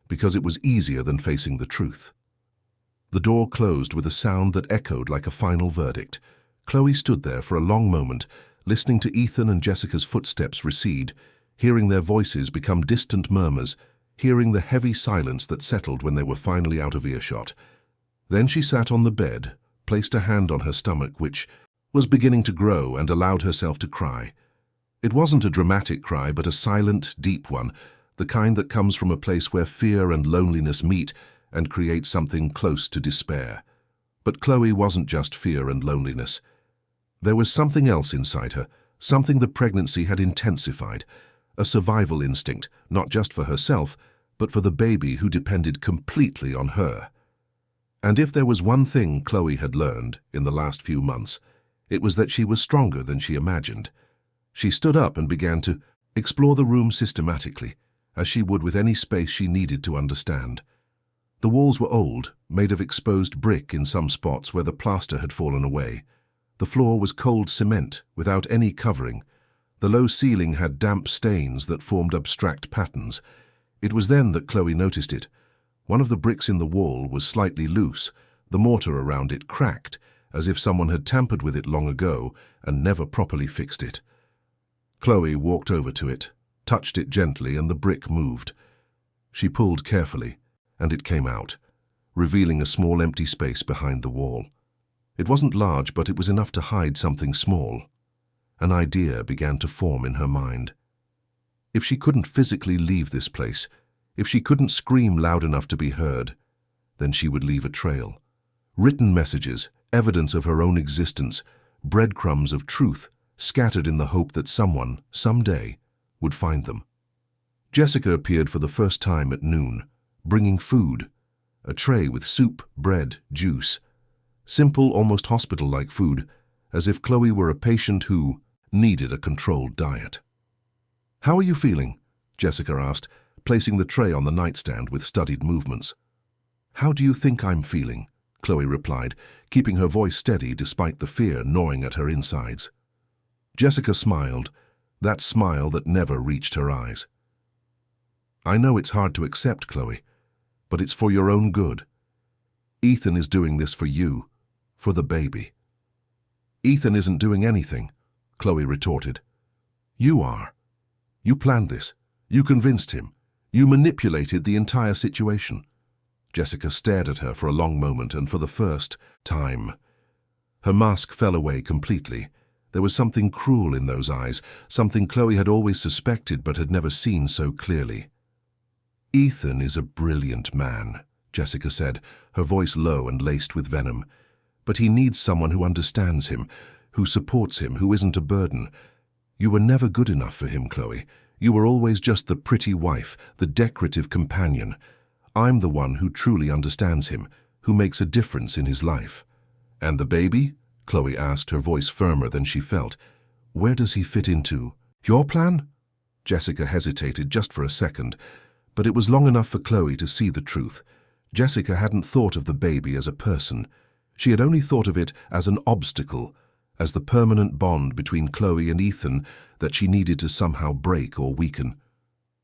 because it was easier than facing the truth. The door closed with a sound that echoed like a final verdict. Chloe stood there for a long moment, listening to Ethan and Jessica's footsteps recede, hearing their voices become distant murmurs, hearing the heavy silence that settled when they were finally out of earshot. Then she sat on the bed, placed a hand on her stomach, which was beginning to grow, and allowed herself to cry. It wasn't a dramatic cry, but a silent, deep one, the kind that comes from a place where fear and loneliness meet and create something close to despair. But Chloe wasn't just fear and loneliness. There was something else inside her, something the pregnancy had intensified, a survival instinct, not just for herself, but for the baby who depended completely on her. And if there was one thing Chloe had learned in the last few months, it was that she was stronger than she imagined. She stood up and began to explore the room systematically, as she would with any space she needed to understand. The walls were old, made of exposed brick in some spots where the plaster had fallen away. The floor was cold cement, without any covering. The low ceiling had damp stains that formed abstract patterns. It was then that Chloe noticed it. One of the bricks in the wall was slightly loose, the mortar around it cracked, as if someone had tampered with it long ago and never properly fixed it. Chloe walked over to it, touched it gently, and the brick moved. She pulled carefully, and it came out, revealing a small empty space behind the wall. It wasn't large, but it was enough to hide something small. An idea began to form in her mind. If she couldn't physically leave this place, if she couldn't scream loud enough to be heard, then she would leave a trail. Written messages, evidence of her own existence, breadcrumbs of truth, scattered in the hope that someone, someday, would find them. Jessica appeared for the first time at noon, bringing food, a tray with soup, bread, juice. Simple, almost hospital-like food, as if Chloe were a patient who needed a controlled diet. "How are you feeling?" Jessica asked, placing the tray on the nightstand with studied movements. "How do you think I'm feeling?" Chloe replied, keeping her voice steady despite the fear gnawing at her insides. Jessica smiled, that smile that never reached her eyes. "I know it's hard to accept, Chloe, but it's for your own good. Ethan is doing this for you, for the baby." "Ethan isn't doing anything," Chloe retorted. "You are. You planned this. You convinced him. You manipulated the entire situation." Jessica stared at her for a long moment, and for the first time, her mask fell away completely. There was something cruel in those eyes, something Chloe had always suspected but had never seen so clearly. "Ethan is a brilliant man," Jessica said, her voice low and laced with venom. "But he needs someone who understands him, who supports him, who isn't a burden. You were never good enough for him, Chloe. You were always just the pretty wife, the decorative companion. I'm the one who truly understands him, who makes a difference in his life." "And the baby?" Chloe asked, her voice firmer than she felt. "Where does he fit into your plan?" Jessica hesitated just for a second, but it was long enough for Chloe to see the truth. Jessica hadn't thought of the baby as a person. She had only thought of it as an obstacle, as the permanent bond between Chloe and Ethan that she needed to somehow break or weaken.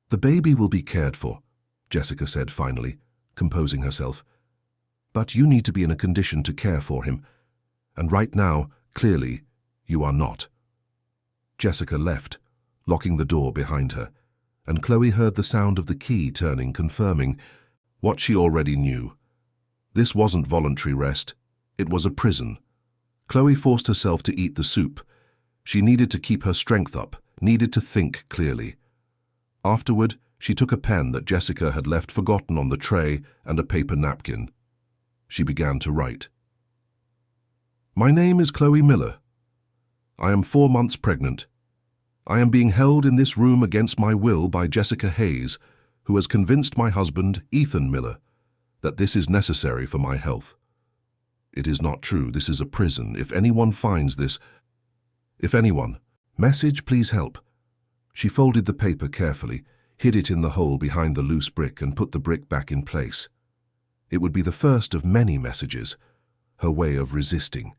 "The baby will be cared for," Jessica said finally, composing herself. "But you need to be in a condition to care for him. And right now, clearly, you are not." Jessica left, locking the door behind her, and Chloe heard the sound of the key turning, confirming what she already knew. This wasn't voluntary rest. It was a prison. Chloe forced herself to eat the soup. She needed to keep her strength up, needed to think clearly. Afterward, she took a pen that Jessica had left forgotten on the tray and a paper napkin. She began to write. "My name is Chloe Miller. I am 4 months pregnant. I am being held in this room against my will by Jessica Hayes, who has convinced my husband, Ethan Miller, that this is necessary for my health. It is not true. This is a prison. If anyone finds this, message, please help." She folded the paper carefully, hid it in the hole behind the loose brick, and put the brick back in place. It would be the first of many messages, her way of resisting,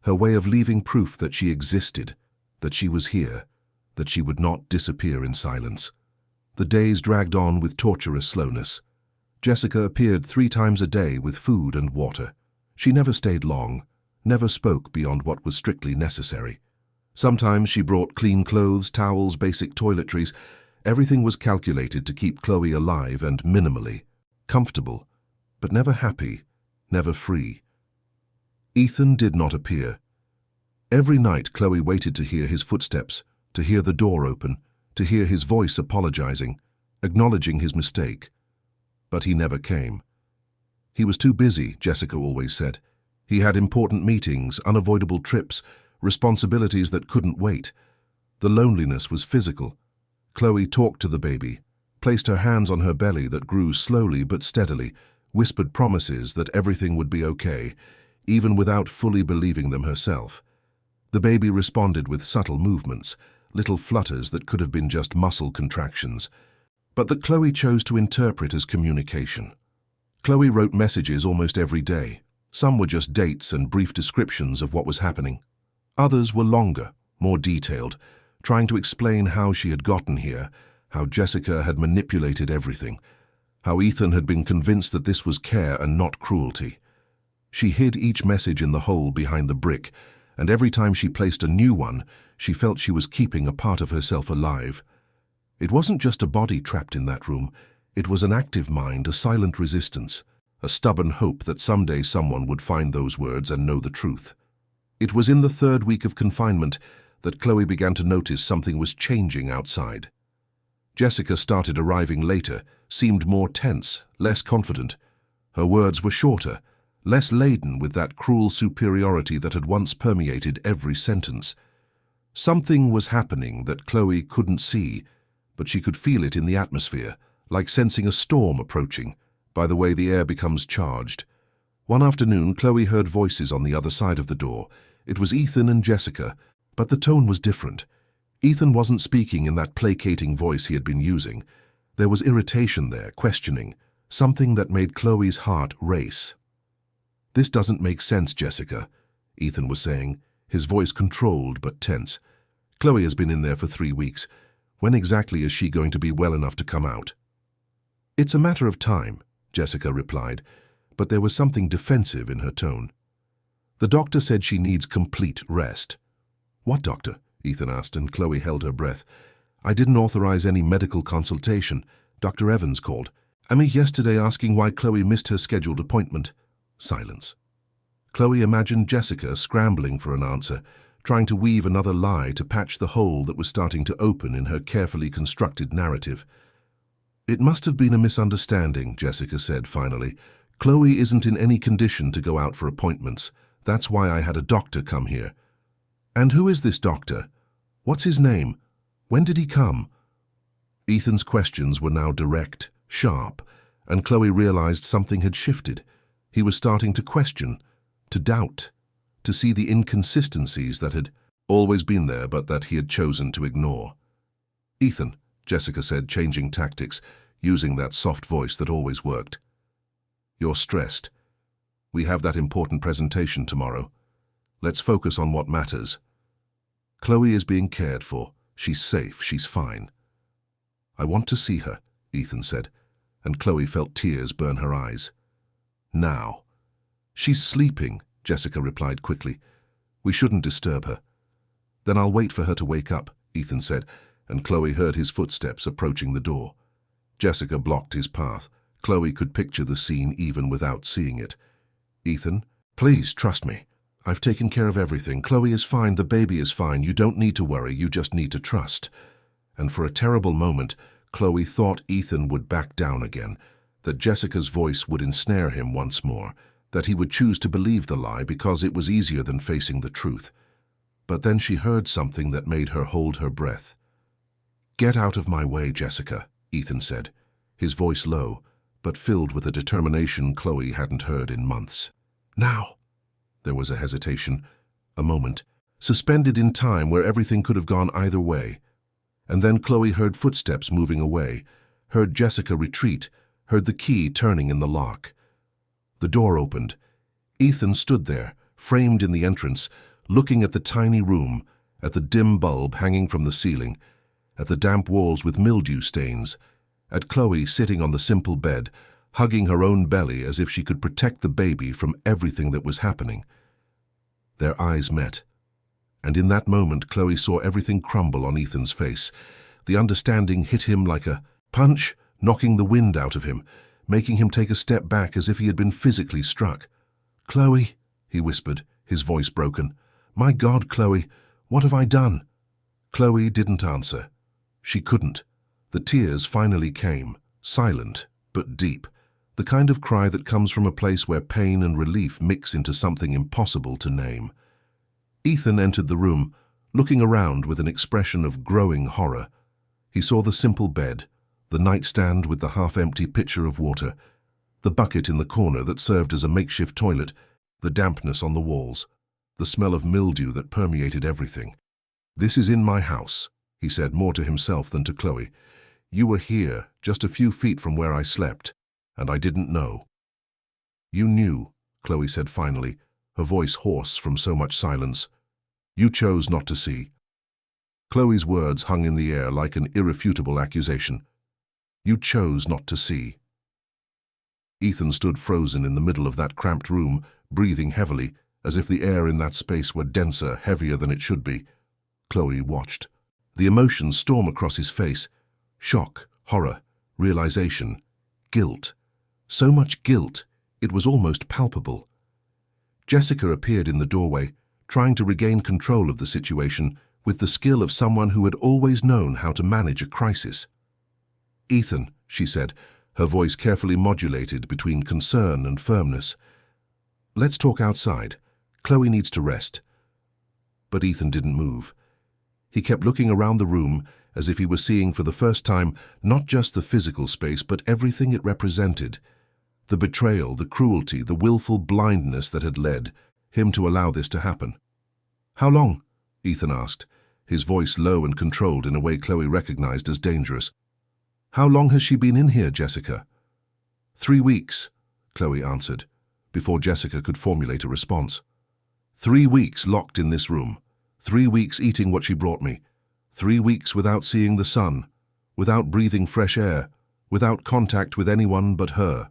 her way of leaving proof that she existed, that she was here, that she would not disappear in silence. The days dragged on with torturous slowness. Jessica appeared 3 times a day with food and water. She never stayed long, never spoke beyond what was strictly necessary. Sometimes she brought clean clothes, towels, basic toiletries. Everything was calculated to keep Chloe alive and minimally comfortable, but never happy, never free. Ethan did not appear. Every night Chloe waited to hear his footsteps, to hear the door open, to hear his voice apologizing, acknowledging his mistake. But he never came. He was too busy, Jessica always said. He had important meetings, unavoidable trips, responsibilities that couldn't wait. The loneliness was physical. Chloe talked to the baby, placed her hands on her belly that grew slowly but steadily, whispered promises that everything would be okay, even without fully believing them herself. The baby responded with subtle movements, little flutters that could have been just muscle contractions, but that Chloe chose to interpret as communication. Chloe wrote messages almost every day. Some were just dates and brief descriptions of what was happening. Others were longer, more detailed, trying to explain how she had gotten here, how Jessica had manipulated everything, how Ethan had been convinced that this was care and not cruelty. She hid each message in the hole behind the brick, and every time she placed a new one, she felt she was keeping a part of herself alive. It wasn't just a body trapped in that room. It was an active mind, a silent resistance, a stubborn hope that someday someone would find those words and know the truth. It was in the 3rd week of confinement that Chloe began to notice something was changing outside. Jessica started arriving later, seemed more tense, less confident. Her words were shorter, less laden with that cruel superiority that had once permeated every sentence. Something was happening that Chloe couldn't see, but she could feel it in the atmosphere, like sensing a storm approaching, By the way, the air becomes charged. One afternoon, Chloe heard voices on the other side of the door. It was Ethan and Jessica, but the tone was different. Ethan wasn't speaking in that placating voice he had been using. There was irritation there, questioning, something that made Chloe's heart race. "This doesn't make sense, Jessica," Ethan was saying, his voice controlled but tense. "Chloe has been in there for 3 weeks. When exactly is she going to be well enough to come out?" "It's a matter of time," Jessica replied, but there was something defensive in her tone. "The doctor said she needs complete rest." "What doctor?" Ethan asked, and Chloe held her breath. "I didn't authorize any medical consultation. Dr. Evans called me yesterday asking why Chloe missed her scheduled appointment." Silence. Chloe imagined Jessica scrambling for an answer, trying to weave another lie to patch the hole that was starting to open in her carefully constructed narrative. "It must have been a misunderstanding," Jessica said finally. "Chloe isn't in any condition to go out for appointments. That's why I had a doctor come here." "And who is this doctor? What's his name? When did he come?" Ethan's questions were now direct, sharp, and Chloe realized something had shifted. He was starting to question, to doubt, to see the inconsistencies that had always been there but that he had chosen to ignore. "Ethan," Jessica said, changing tactics, using that soft voice that always worked. "You're stressed. We have that important presentation tomorrow. Let's focus on what matters. Chloe is being cared for. She's safe. She's fine." "I want to see her," Ethan said, and Chloe felt tears burn her eyes. "Now." "She's sleeping," Jessica replied quickly. "We shouldn't disturb her." "Then I'll wait for her to wake up," Ethan said, and Chloe heard his footsteps approaching the door. Jessica blocked his path. Chloe could picture the scene even without seeing it. "Ethan, please trust me. I've taken care of everything. Chloe is fine. The baby is fine. You don't need to worry. You just need to trust." And for a terrible moment, Chloe thought Ethan would back down again, that Jessica's voice would ensnare him once more, that he would choose to believe the lie because it was easier than facing the truth. But then she heard something that made her hold her breath. "Get out of my way, Jessica," Ethan said, his voice low, but filled with a determination Chloe hadn't heard in months. "Now." There was a hesitation, a moment, suspended in time where everything could have gone either way. And then Chloe heard footsteps moving away, heard Jessica retreat, heard the key turning in the lock. The door opened. Ethan stood there, framed in the entrance, looking at the tiny room, at the dim bulb hanging from the ceiling, at the damp walls with mildew stains, at Chloe sitting on the simple bed, hugging her own belly as if she could protect the baby from everything that was happening. Their eyes met, and in that moment Chloe saw everything crumble on Ethan's face. The understanding hit him like a punch, knocking the wind out of him, making him take a step back as if he had been physically struck. "Chloe," he whispered, his voice broken. "My God, Chloe, what have I done?" Chloe didn't answer. She couldn't. The tears finally came, silent but deep, the kind of cry that comes from a place where pain and relief mix into something impossible to name. Ethan entered the room, looking around with an expression of growing horror. He saw the simple bed, the nightstand with the half-empty pitcher of water, the bucket in the corner that served as a makeshift toilet, the dampness on the walls, the smell of mildew that permeated everything. "This is in my house," he said more to himself than to Chloe. "You were here, just a few feet from where I slept, and I didn't know." "You knew," Chloe said finally, her voice hoarse from so much silence. "You chose not to see." Chloe's words hung in the air like an irrefutable accusation. "You chose not to see." Ethan stood frozen in the middle of that cramped room, breathing heavily, as if the air in that space were denser, heavier than it should be. Chloe watched. The emotions storm across his face. Shock, horror, realization, guilt. So much guilt, it was almost palpable. Jessica appeared in the doorway, trying to regain control of the situation with the skill of someone who had always known how to manage a crisis. "Ethan," she said, her voice carefully modulated between concern and firmness. "Let's talk outside. Chloe needs to rest." But Ethan didn't move. He kept looking around the room as if he were seeing for the first time not just the physical space but everything it represented. The betrayal, the cruelty, the willful blindness that had led him to allow this to happen. "How long?" Ethan asked, his voice low and controlled in a way Chloe recognized as dangerous. "How long has she been in here, Jessica?" 3 weeks, Chloe answered, before Jessica could formulate a response. 3 weeks locked in this room. 3 weeks eating what she brought me. 3 weeks without seeing the sun, without breathing fresh air, without contact with anyone but her.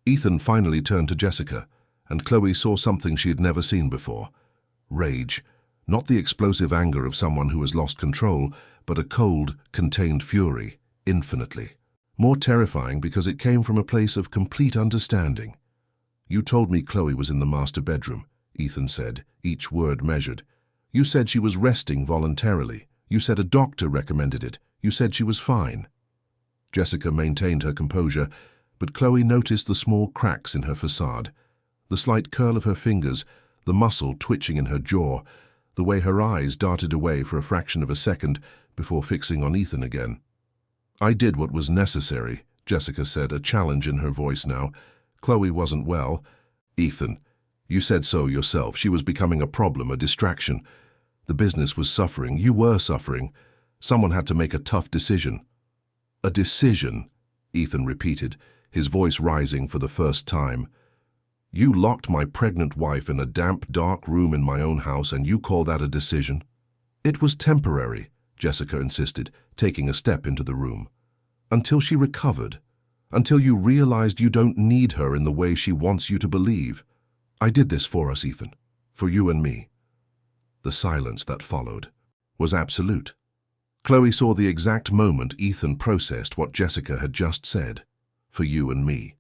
Ethan finally turned to Jessica, and Chloe saw something she had never seen before. Rage, not the explosive anger of someone who has lost control, but a cold, contained fury, infinitely. More terrifying because it came from a place of complete understanding. "You told me Chloe was in the master bedroom," Ethan said, each word measured. "You said she was resting voluntarily. You said a doctor recommended it. You said she was fine." Jessica maintained her composure, but Chloe noticed the small cracks in her facade, the slight curl of her fingers, the muscle twitching in her jaw, the way her eyes darted away for a fraction of a second before fixing on Ethan again. "I did what was necessary," Jessica said, a challenge in her voice now. "Chloe wasn't well." "Ethan, you said so yourself. She was becoming a problem, a distraction. The business was suffering. You were suffering. Someone had to make a tough decision." "A decision," Ethan repeated, his voice rising for the first time. "You locked my pregnant wife in a damp, dark room in my own house, and you call that a decision?" "It was temporary," Jessica insisted, taking a step into the room. "Until she recovered. Until you realized you don't need her in the way she wants you to believe. I did this for us, Ethan. For you and me." The silence that followed was absolute. Chloe saw the exact moment Ethan processed what Jessica had just said. "For you and me."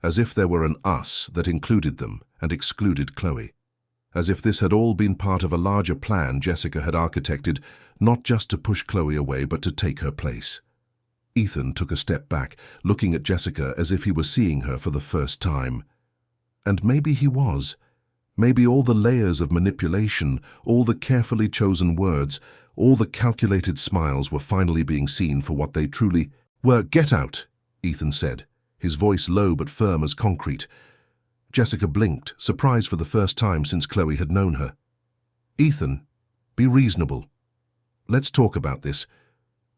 As if there were an us that included them and excluded Chloe. As if this had all been part of a larger plan Jessica had architected, not just to push Chloe away, but to take her place. Ethan took a step back, looking at Jessica as if he were seeing her for the first time. And maybe he was. Maybe all the layers of manipulation, all the carefully chosen words, all the calculated smiles were finally being seen for what they truly were. "Get out," Ethan said, his voice low but firm as concrete. Jessica blinked, surprised for the first time since Chloe had known her. "Ethan, be reasonable. Let's talk about this.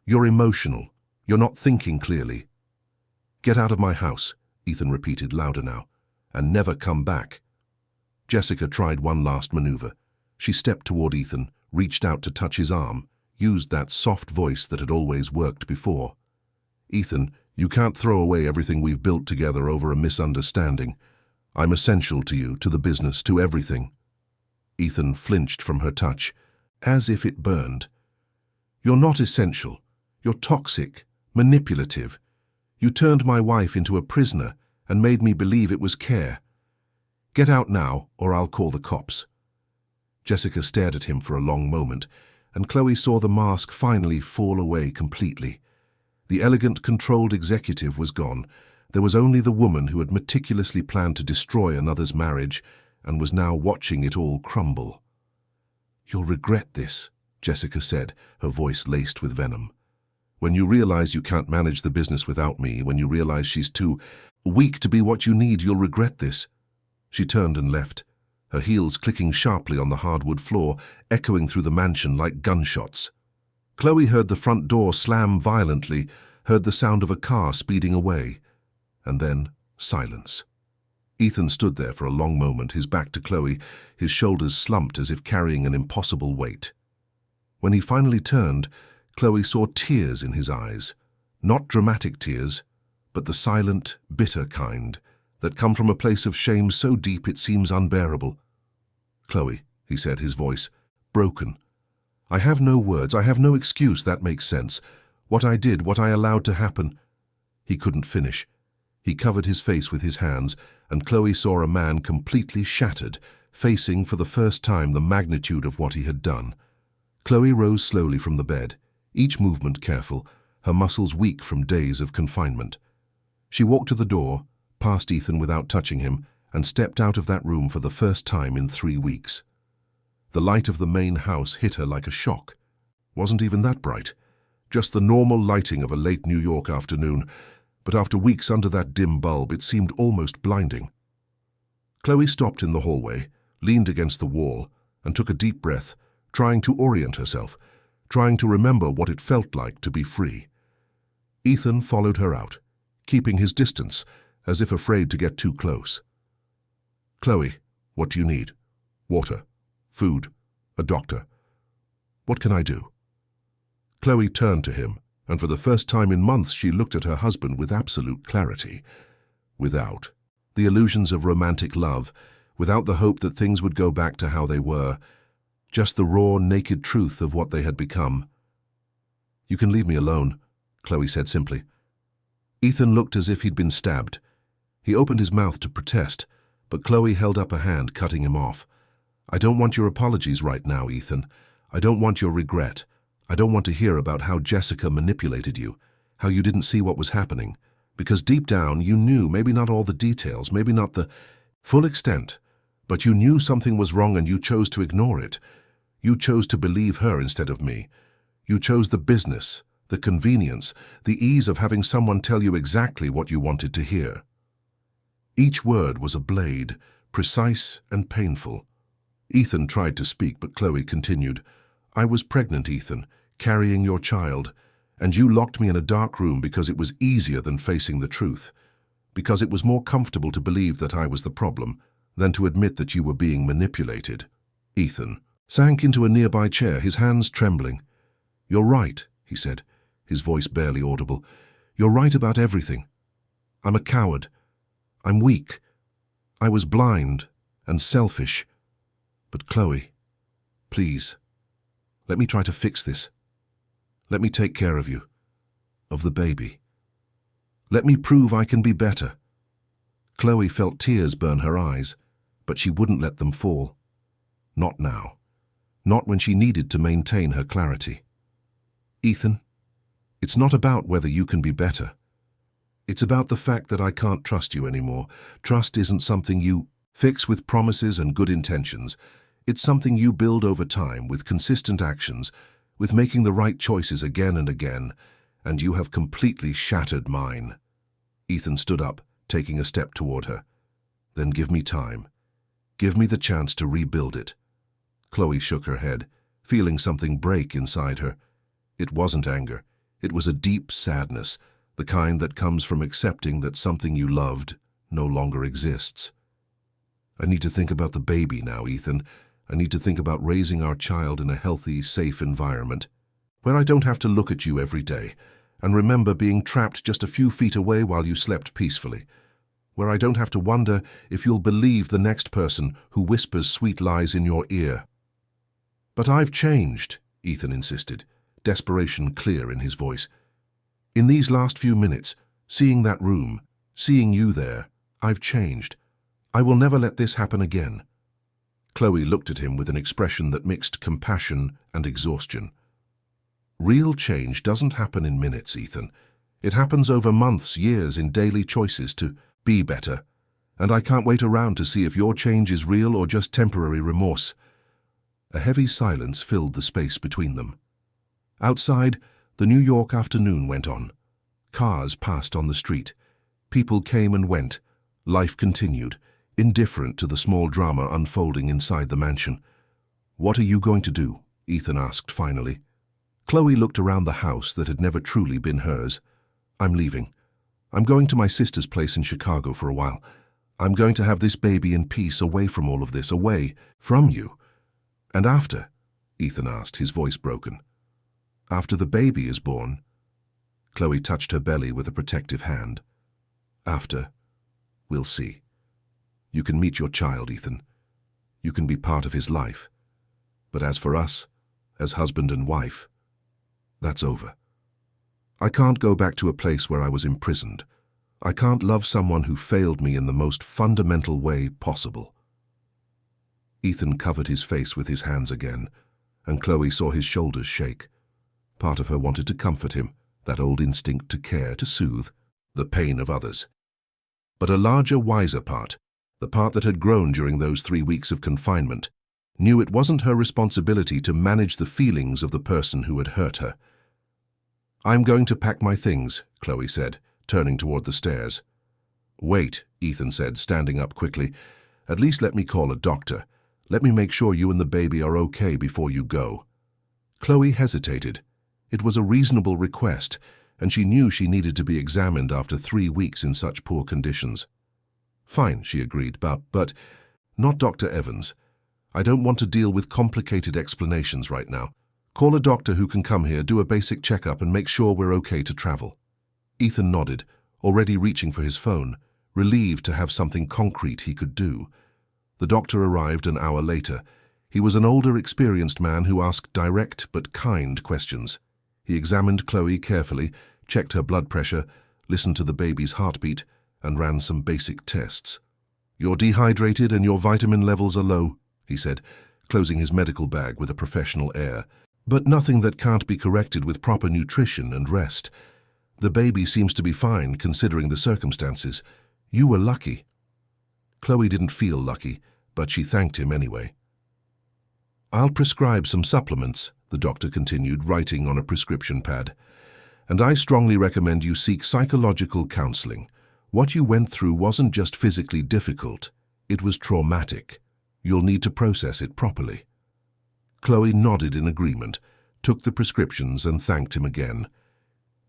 You're emotional. You're not thinking clearly." "Get out of my house," Ethan repeated louder now, "and never come back." Jessica tried one last maneuver. She stepped toward Ethan, reached out to touch his arm, used that soft voice that had always worked before. "Ethan, you can't throw away everything we've built together over a misunderstanding. I'm essential to you, to the business, to everything." Ethan flinched from her touch, as if it burned. "You're not essential. You're toxic, manipulative. You turned my wife into a prisoner and made me believe it was care. Get out now, or I'll call the cops." Jessica stared at him for a long moment, and Chloe saw the mask finally fall away completely. The elegant, controlled executive was gone. There was only the woman who had meticulously planned to destroy another's marriage and was now watching it all crumble. "You'll regret this," Jessica said, her voice laced with venom. "When you realize you can't manage the business without me, when you realize she's too weak to be what you need, you'll regret this." She turned and left, her heels clicking sharply on the hardwood floor, echoing through the mansion like gunshots. Chloe heard the front door slam violently, heard the sound of a car speeding away, and then silence. Ethan stood there for a long moment, his back to Chloe, his shoulders slumped as if carrying an impossible weight. When he finally turned, Chloe saw tears in his eyes, not dramatic tears, but the silent, bitter kind that come from a place of shame so deep it seems unbearable. "Chloe," he said, his voice broken. "I have no words, I have no excuse, that makes sense. What I did, what I allowed to happen." He couldn't finish. He covered his face with his hands, and Chloe saw a man completely shattered, facing for the first time the magnitude of what he had done. Chloe rose slowly from the bed, each movement careful, her muscles weak from days of confinement. She walked to the door, past Ethan without touching him, and stepped out of that room for the first time in 3 weeks. The light of the main house hit her like a shock. Wasn't even that bright. Just the normal lighting of a late New York afternoon, but after weeks under that dim bulb, it seemed almost blinding. Chloe stopped in the hallway, leaned against the wall, and took a deep breath, trying to orient herself, trying to remember what it felt like to be free. Ethan followed her out, keeping his distance, as if afraid to get too close. "Chloe, what do you need? Water, food, a doctor. What can I do?" Chloe turned to him, and for the first time in months she looked at her husband with absolute clarity. Without the illusions of romantic love, without the hope that things would go back to how they were, just the raw, naked truth of what they had become. "You can leave me alone," Chloe said simply. Ethan looked as if he'd been stabbed. He opened his mouth to protest, but Chloe held up a hand, cutting him off. "I don't want your apologies right now, Ethan. I don't want your regret. I don't want to hear about how Jessica manipulated you, how you didn't see what was happening. Because deep down you knew, maybe not all the details, maybe not the full extent, but you knew something was wrong and you chose to ignore it. You chose to believe her instead of me. You chose the business, the convenience, the ease of having someone tell you exactly what you wanted to hear." Each word was a blade, precise and painful. Ethan tried to speak, but Chloe continued. "I was pregnant, Ethan, carrying your child, and you locked me in a dark room because it was easier than facing the truth, because it was more comfortable to believe that I was the problem than to admit that you were being manipulated." Ethan sank into a nearby chair, his hands trembling. "You're right," he said, his voice barely audible. "You're right about everything. I'm a coward. I'm weak. I was blind and selfish. But Chloe, please, let me try to fix this. Let me take care of you, of the baby. Let me prove I can be better." Chloe felt tears burn her eyes, but she wouldn't let them fall. Not now. Not when she needed to maintain her clarity. "Ethan, it's not about whether you can be better. It's about the fact that I can't trust you anymore. Trust isn't something you fix with promises and good intentions. It's something you build over time with consistent actions, with making the right choices again and again, and you have completely shattered mine." Ethan stood up, taking a step toward her. "Then give me time. Give me the chance to rebuild it." Chloe shook her head, feeling something break inside her. It wasn't anger. It was a deep sadness, the kind that comes from accepting that something you loved no longer exists. "I need to think about the baby now, Ethan. I need to think about raising our child in a healthy, safe environment, where I don't have to look at you every day, and remember being trapped just a few feet away while you slept peacefully, where I don't have to wonder if you'll believe the next person who whispers sweet lies in your ear." "But I've changed," Ethan insisted, desperation clear in his voice. "In these last few minutes, seeing that room, seeing you there, I've changed. I will never let this happen again." Chloe looked at him with an expression that mixed compassion and exhaustion. "Real change doesn't happen in minutes, Ethan. It happens over months, years, in daily choices to be better. And I can't wait around to see if your change is real or just temporary remorse." A heavy silence filled the space between them. Outside, the New York afternoon went on. Cars passed on the street. People came and went. Life continued, indifferent to the small drama unfolding inside the mansion. "What are you going to do?" Ethan asked finally. Chloe looked around the house that had never truly been hers. "I'm leaving. I'm going to my sister's place in Chicago for a while. I'm going to have this baby in peace, away from all of this, away from you." "And after?" Ethan asked, his voice broken. "After the baby is born?" Chloe touched her belly with a protective hand. "After, we'll see. You can meet your child, Ethan. You can be part of his life. But as for us, as husband and wife, that's over. I can't go back to a place where I was imprisoned. I can't love someone who failed me in the most fundamental way possible." Ethan covered his face with his hands again, and Chloe saw his shoulders shake. Part of her wanted to comfort him, that old instinct to care, to soothe the pain of others. But a larger, wiser part, the part that had grown during those 3 weeks of confinement, knew it wasn't her responsibility to manage the feelings of the person who had hurt her. "I'm going to pack my things," Chloe said, turning toward the stairs. "Wait," Ethan said, standing up quickly. "At least let me call a doctor. Let me make sure you and the baby are okay before you go." Chloe hesitated. It was a reasonable request, and she knew she needed to be examined after 3 weeks in such poor conditions. "Fine," she agreed, but not Dr. Evans. I don't want to deal with complicated explanations right now. Call a doctor who can come here, do a basic checkup, and make sure we're okay to travel." Ethan nodded, already reaching for his phone, relieved to have something concrete he could do. The doctor arrived an hour later. He was an older, experienced man who asked direct but kind questions. He examined Chloe carefully, checked her blood pressure, listened to the baby's heartbeat, and ran some basic tests. "You're dehydrated and your vitamin levels are low," he said, closing his medical bag with a professional air. "But nothing that can't be corrected with proper nutrition and rest. The baby seems to be fine, considering the circumstances. You were lucky." Chloe didn't feel lucky, but she thanked him anyway. "I'll prescribe some supplements," the doctor continued, writing on a prescription pad. "And I strongly recommend you seek psychological counseling. What you went through wasn't just physically difficult, it was traumatic. You'll need to process it properly." Chloe nodded in agreement, took the prescriptions, and thanked him again.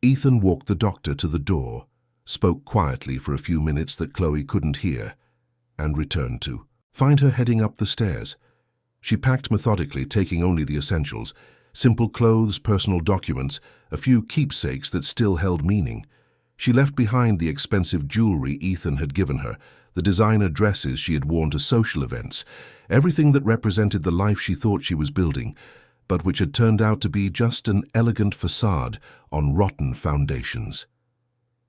Ethan walked the doctor to the door, spoke quietly for a few minutes that Chloe couldn't hear, and returned to find her heading up the stairs. She packed methodically, taking only the essentials: simple clothes, personal documents, a few keepsakes that still held meaning. She left behind the expensive jewelry Ethan had given her, the designer dresses she had worn to social events, everything that represented the life she thought she was building, but which had turned out to be just an elegant facade on rotten foundations.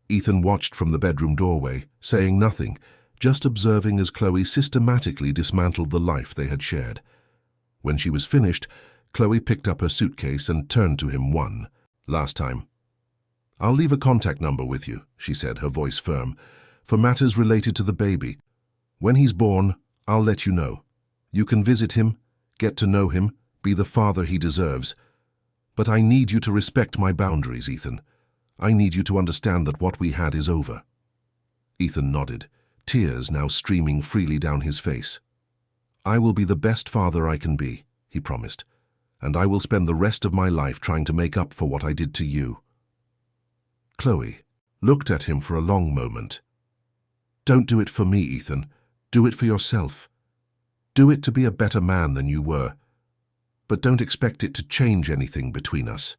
Ethan watched from the bedroom doorway, saying nothing, just observing as Chloe systematically dismantled the life they had shared. When she was finished, Chloe picked up her suitcase and turned to him one last time. "I'll leave a contact number with you," she said, her voice firm, "for matters related to the baby. When he's born, I'll let you know. You can visit him, get to know him, be the father he deserves. But I need you to respect my boundaries, Ethan. I need you to understand that what we had is over." Ethan nodded, tears now streaming freely down his face. "I will be the best father I can be," he promised, "and I will spend the rest of my life trying to make up for what I did to you." Chloe looked at him for a long moment. "Don't do it for me, Ethan. Do it for yourself. Do it to be a better man than you were. But don't expect it to change anything between us."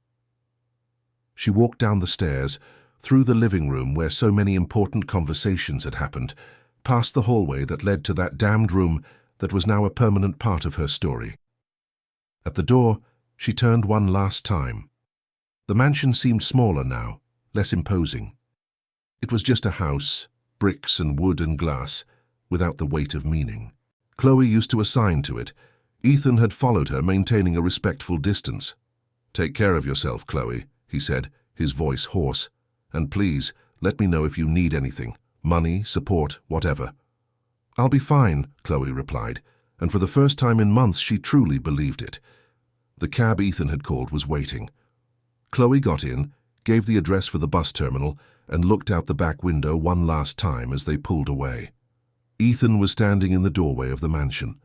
She walked down the stairs, through the living room where so many important conversations had happened, past the hallway that led to that damned room that was now a permanent part of her story. At the door, she turned one last time. The mansion seemed smaller now, less imposing. It was just a house, bricks and wood and glass, without the weight of meaning. Chloe used to assign to it. Ethan had followed her, maintaining a respectful distance. "Take care of yourself, Chloe," he said, his voice hoarse. "And please, let me know if you need anything. Money, support, whatever." "I'll be fine," Chloe replied, and for the first time in months she truly believed it. The cab Ethan had called was waiting. Chloe got in, gave the address for the bus terminal, and looked out the back window one last time as they pulled away. Ethan was standing in the doorway of the mansion,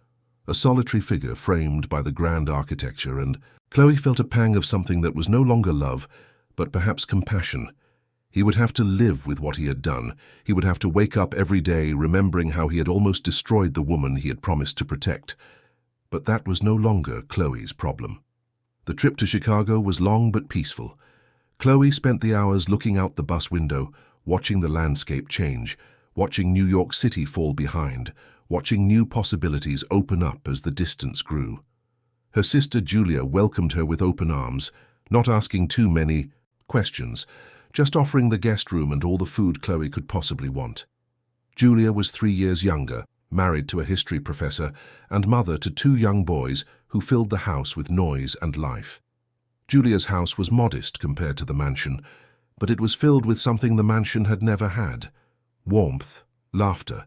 a solitary figure framed by the grand architecture, and Chloe felt a pang of something that was no longer love, but perhaps compassion. He would have to live with what he had done. He would have to wake up every day remembering how he had almost destroyed the woman he had promised to protect. But that was no longer Chloe's problem. The trip to Chicago was long but peaceful. Chloe spent the hours looking out the bus window, watching the landscape change, watching New York City fall behind, watching new possibilities open up as the distance grew. Her sister Julia welcomed her with open arms, not asking too many questions, just offering the guest room and all the food Chloe could possibly want. Julia was 3 years younger, married to a history professor, and mother to 2 young boys who filled the house with noise and life. Julia's house was modest compared to the mansion, but it was filled with something the mansion had never had: warmth, laughter,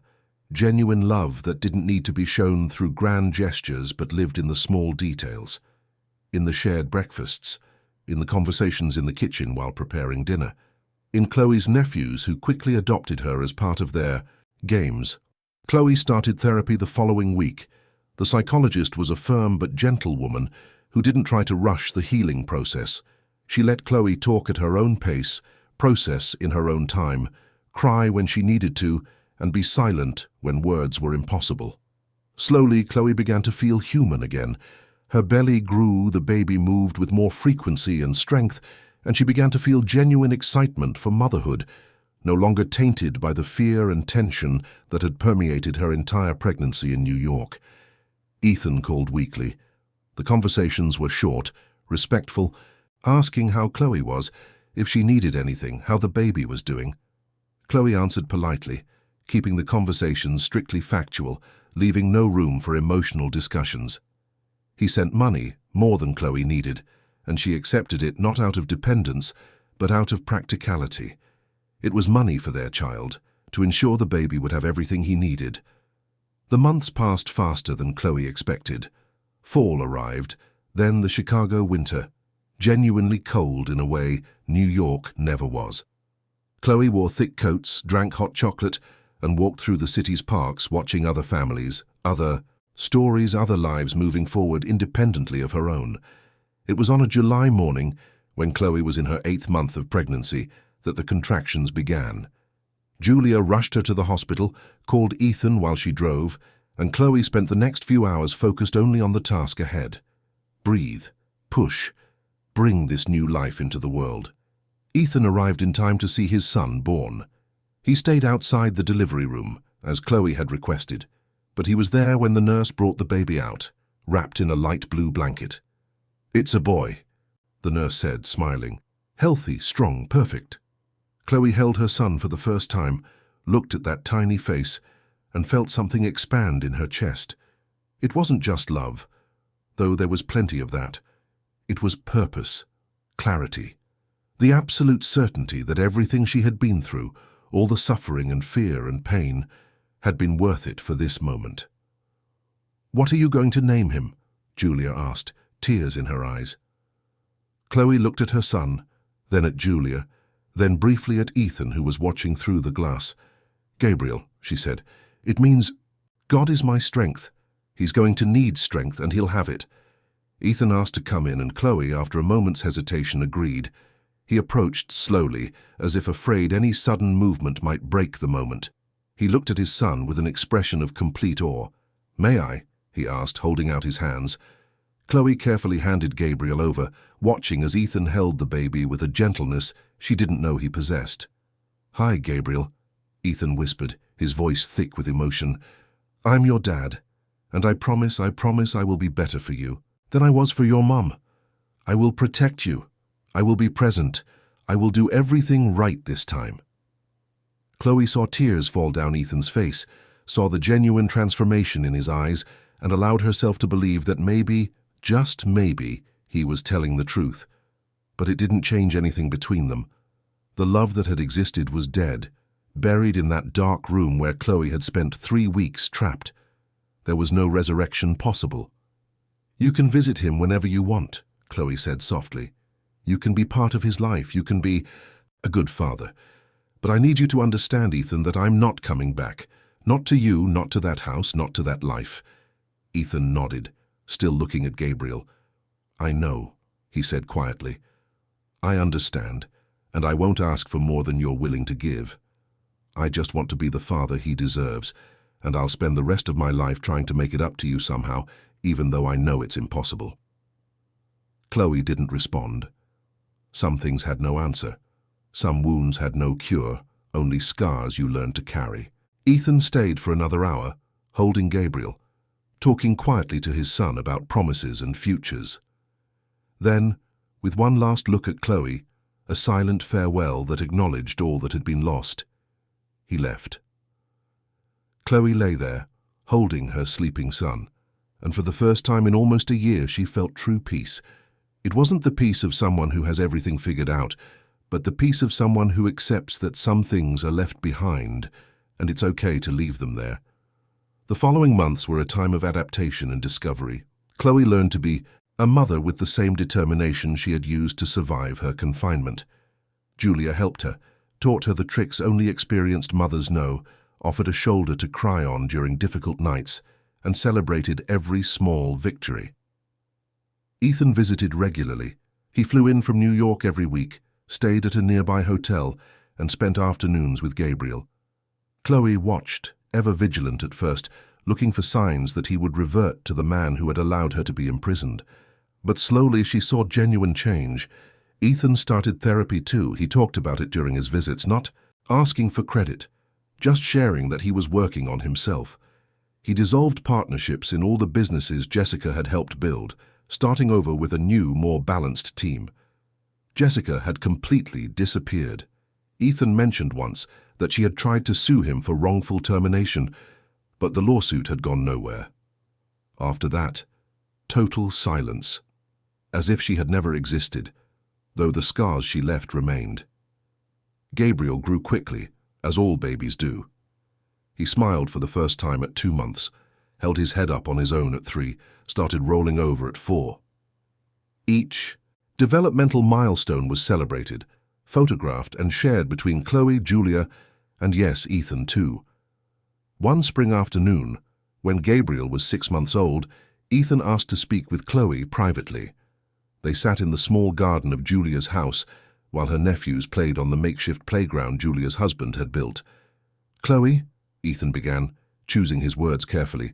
genuine love that didn't need to be shown through grand gestures but lived in the small details, in the shared breakfasts, in the conversations in the kitchen while preparing dinner, in Chloe's nephews, who quickly adopted her as part of their games. Chloe started therapy the following week. The psychologist was a firm but gentle woman who didn't try to rush the healing process. She let Chloe talk at her own pace, process in her own time, cry when she needed to, and be silent when words were impossible. Slowly, Chloe began to feel human again. Her belly grew, the baby moved with more frequency and strength, and she began to feel genuine excitement for motherhood, no longer tainted by the fear and tension that had permeated her entire pregnancy in New York. Ethan called weekly. The conversations were short, respectful, asking how Chloe was, if she needed anything, how the baby was doing. Chloe answered politely, keeping the conversations strictly factual, leaving no room for emotional discussions. He sent money, more than Chloe needed, and she accepted it not out of dependence, but out of practicality. It was money for their child, to ensure the baby would have everything he needed. The months passed faster than Chloe expected. Fall arrived, then the Chicago winter, genuinely cold in a way New York never was. Chloe wore thick coats, drank hot chocolate, and walked through the city's parks watching other families, other stories, other lives moving forward independently of her own. It was on a July morning, when Chloe was in her 8th month of pregnancy, that the contractions began. Julia rushed her to the hospital, called Ethan while she drove, and Chloe spent the next few hours focused only on the task ahead. Breathe, push, bring this new life into the world. Ethan arrived in time to see his son born. He stayed outside the delivery room, as Chloe had requested, but he was there when the nurse brought the baby out, wrapped in a light blue blanket. "It's a boy," the nurse said, smiling. "Healthy, strong, perfect." Chloe held her son for the first time, looked at that tiny face, and felt something expand in her chest. It wasn't just love, though there was plenty of that. It was purpose, clarity, the absolute certainty that everything she had been through, all the suffering and fear and pain, had been worth it for this moment. "What are you going to name him?" Julia asked, tears in her eyes. Chloe looked at her son, then at Julia, then briefly at Ethan, who was watching through the glass. "Gabriel," she said, "it means God is my strength. He's going to need strength, and he'll have it." Ethan asked to come in, and Chloe, after a moment's hesitation, agreed. He approached slowly, as if afraid any sudden movement might break the moment. He looked at his son with an expression of complete awe. "May I?" he asked, holding out his hands. Chloe carefully handed Gabriel over, watching as Ethan held the baby with a gentleness she didn't know he possessed. "Hi, Gabriel," Ethan whispered, his voice thick with emotion. "I'm your dad, and I promise I will be better for you than I was for your mum. I will protect you. I will be present. I will do everything right this time." Chloe saw tears fall down Ethan's face, saw the genuine transformation in his eyes, and allowed herself to believe that maybe, just maybe, he was telling the truth. But it didn't change anything between them. The love that had existed was dead, buried in that dark room where Chloe had spent 3 weeks trapped. There was no resurrection possible. "You can visit him whenever you want," Chloe said softly. "You can be part of his life. You can be a good father. But I need you to understand, Ethan, that I'm not coming back. Not to you, not to that house, not to that life." Ethan nodded, still looking at Gabriel. "I know," he said quietly. "I understand, and I won't ask for more than you're willing to give. I just want to be the father he deserves, and I'll spend the rest of my life trying to make it up to you somehow, even though I know it's impossible." Chloe didn't respond. Some things had no answer. Some wounds had no cure, only scars you learned to carry. Ethan stayed for another hour, holding Gabriel, talking quietly to his son about promises and futures. Then, with one last look at Chloe, a silent farewell that acknowledged all that had been lost, he left. Chloe lay there, holding her sleeping son, and for the first time in almost a year she felt true peace. It wasn't the peace of someone who has everything figured out, but the peace of someone who accepts that some things are left behind, and it's okay to leave them there. The following months were a time of adaptation and discovery. Chloe learned to be a mother with the same determination she had used to survive her confinement. Julia helped her, taught her the tricks only experienced mothers know, offered a shoulder to cry on during difficult nights, and celebrated every small victory. Ethan visited regularly. He flew in from New York every week, stayed at a nearby hotel, and spent afternoons with Gabriel. Chloe watched, ever vigilant at first, looking for signs that he would revert to the man who had allowed her to be imprisoned. But slowly she saw genuine change. Ethan started therapy too. He talked about it during his visits, not asking for credit, just sharing that he was working on himself. He dissolved partnerships in all the businesses Jessica had helped build, starting over with a new, more balanced team. Jessica had completely disappeared. Ethan mentioned once that she had tried to sue him for wrongful termination, but the lawsuit had gone nowhere. After that, total silence, as if she had never existed, though the scars she left remained. Gabriel grew quickly, as all babies do. He smiled for the first time at 2 months, held his head up on his own at 3, started rolling over at 4. Each developmental milestone was celebrated, photographed and shared between Chloe, Julia, and yes, Ethan too. One spring afternoon, when Gabriel was 6 months old, Ethan asked to speak with Chloe privately. They sat in the small garden of Julia's house while her nephews played on the makeshift playground Julia's husband had built. "Chloe," Ethan began, choosing his words carefully,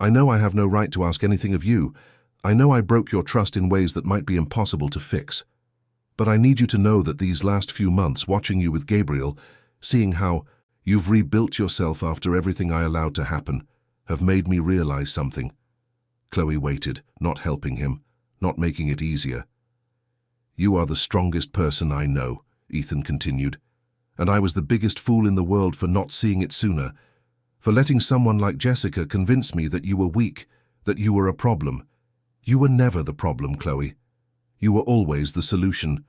"I know I have no right to ask anything of you. I know I broke your trust in ways that might be impossible to fix. But I need you to know that these last few months, watching you with Gabriel, seeing how you've rebuilt yourself after everything I allowed to happen, have made me realize something." Chloe waited, not helping him, not making it easier. "You are the strongest person I know," Ethan continued, "and I was the biggest fool in the world for not seeing it sooner, for letting someone like Jessica convince me that you were weak, that you were a problem. You were never the problem, Chloe. You were always the solution,